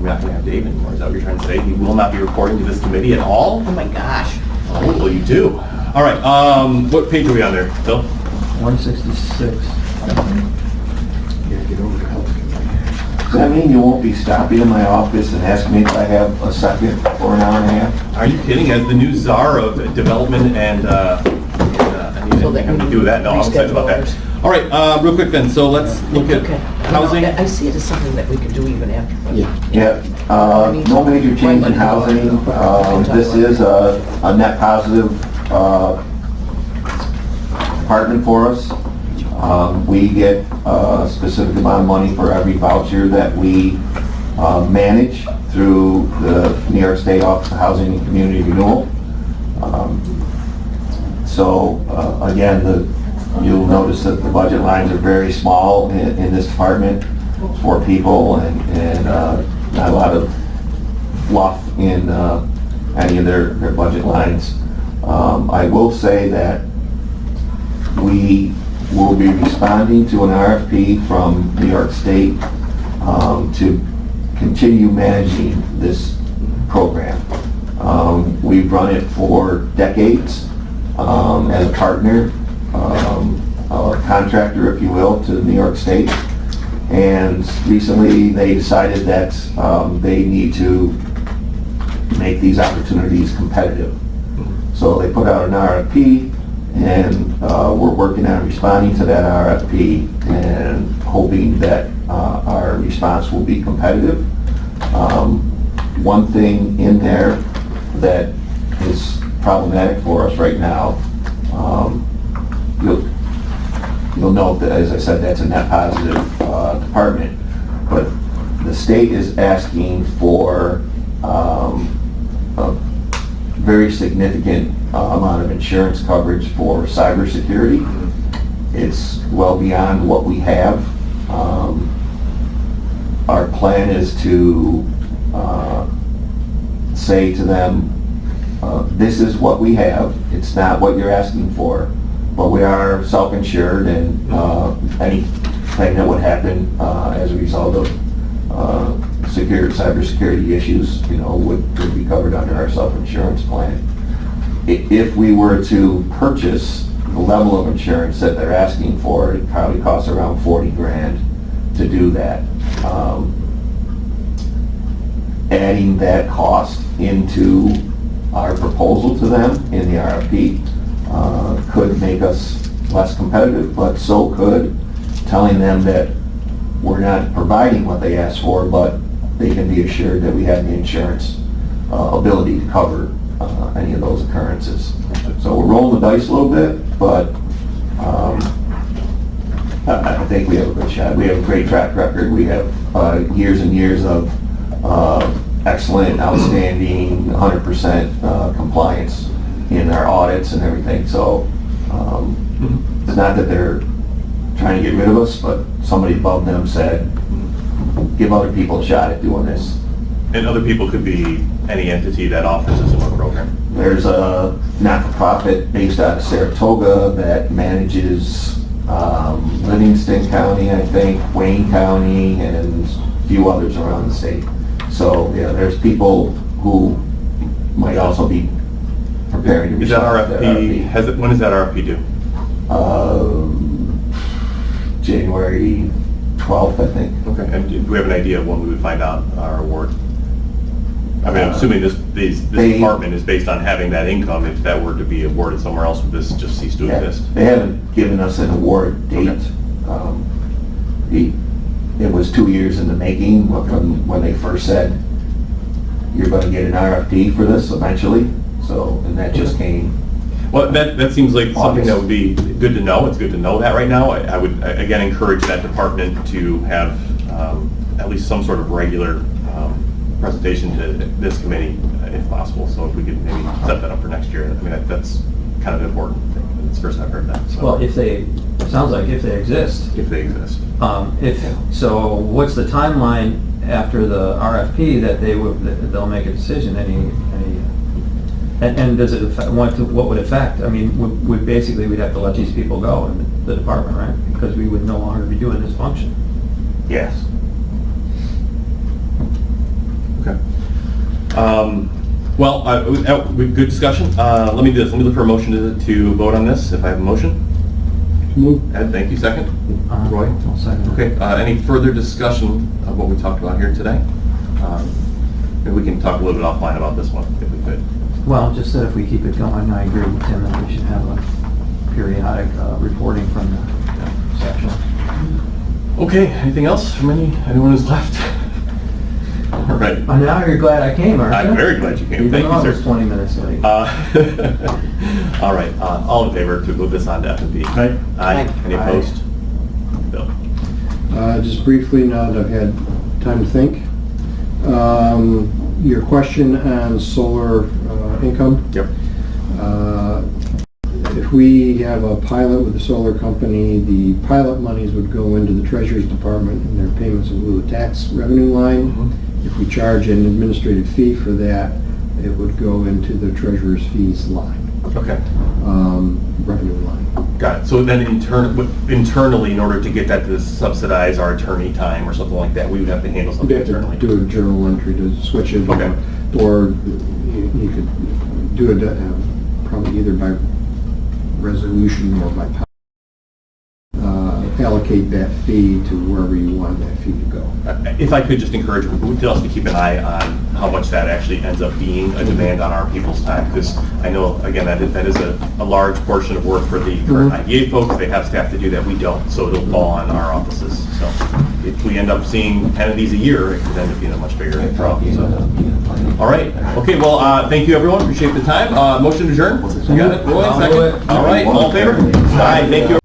to have Dave anymore. Is that what you're trying to say? He will not be reporting to this committee at all? Oh my gosh. Oh, what will you do? All right. What page are we on there, Phil? 166. Yeah, get over to health committee. Does that mean you won't be stopping in my office and asking me if I have a second for an hour and a half? Are you kidding? As the new czar of development and I need anything to do with that. No, I'm excited about that. All right, real quick then. So let's look at housing. I see it as something that we can do even after. Yeah, no major change in housing. This is a net positive department for us. We get a specific amount of money for every voucher that we manage through the New York State Office of Housing and Community Renewal. Again, you'll notice that the budget lines are very small in this department. 4 people and not a lot of fluff in any of their budget lines. I will say that we will be responding to an RFP from New York State to continue managing this program. We've run it for decades as a partner, a contractor, if you will, to New York State. And recently they decided that they need to make these opportunities competitive. So they put out an RFP, and we're working on responding to that RFP and hoping that our response will be competitive. One thing in there that is problematic for us right now, you'll note that, as I said, that's a net positive department, but the state is asking for a very significant amount of insurance coverage for cybersecurity. It's well beyond what we have. Our plan is to say to them, this is what we have. It's not what you're asking for, but we are self-insured, and anything that would happen as a result of cybersecurity issues, would be covered under our self-insurance plan. If we were to purchase the level of insurance that they're asking for, it probably costs around 40 grand to do that. Adding that cost into our proposal to them in the RFP could make us less competitive, but so could telling them that we're not providing what they asked for, but they can be assured that we have the insurance ability to cover any of those occurrences. So we're rolling the dice a little bit, but I think we have a good shot. We have a great track record. We have years and years of excellent, outstanding, 100% compliance in our audits and everything. So it's not that they're trying to get rid of us, but somebody above them said, give other people a shot at doing this. And other people could be any entity that offers a similar program. There's a not-for-profit based out of Saratoga that manages Livingston County, I think, Wayne County, and a few others around the state. So, yeah, there's people who might also be preparing to... Is that RFP, when is that RFP due? January 12th, I think. Okay, and do we have an idea of when we would find out our award? I mean, I'm assuming this department is based on having that income. If that were to be awarded somewhere else, would this just cease to exist? They haven't given us an award date. Okay. It was 2 years in the making from when they first said, you're going to get an RFP for this eventually. So, and that just came. Well, that seems like something that would be good to know. It's good to know that right now. I would, again, encourage that department to have at least some sort of regular presentation to this committee, if possible. So if we could maybe set that up for next year. I mean, that's kind of important. It's the first I've heard that. So. Well, it sounds like if they exist. If they exist. So what's the timeline after the RFP that they'll make a decision? And does it affect, what would affect? I mean, we'd have to let these people go in the department, right? Because we would no longer be doing this function. Yes. Okay. Well, good discussion. Let me do this. Let me look for a motion to vote on this, if I have a motion. Move. Ed, thank you. Second? Roy? I'll second. Okay. Any further discussion of what we talked about here today? Maybe we can talk a little bit offline about this one, if we could. Well, just that if we keep it going, I agree with Tim that we should have a periodic reporting from the section. Okay. Anything else from anyone who's left? All right. Now you're glad I came, aren't you? I'm very glad you came. Even Thank though I you, was sir. 20 minutes late. All right. All in favor to move this on to F&B? Aye. Aye. Any Aye. opposed? Bill? Just briefly, now that I've had time to think, your question on solar income. Yep. If we have a pilot with a solar company, the pilot monies would go into the Treasury's Department and their payments in lieu of tax revenue line. Mm-hmm. If we charge an administrative fee for that, it would go into the Treasurer's fees line, Okay. revenue line. Got it. So then internally, in order to get that to subsidize our attorney time or something like that, we would have to handle You'd something have to internally. do a journal entry to switch it. Okay. Or you could do it probably either by resolution or by allocate that fee to wherever you want that fee to go. If I could just encourage us to keep an eye on how much that actually ends up being a demand on our people's time, because I know, again, that is a large portion of work for the current IDA folks. They have staff to do that. We don't, so it'll fall on our offices. So if we end up seeing 10 of these a year, it could end up being a much bigger problem. So. All right. Okay, well, thank you, everyone. Appreciate the time. Motion to adjourn. You got it? Roy, second? All right. All in favor? Aye. Thank you.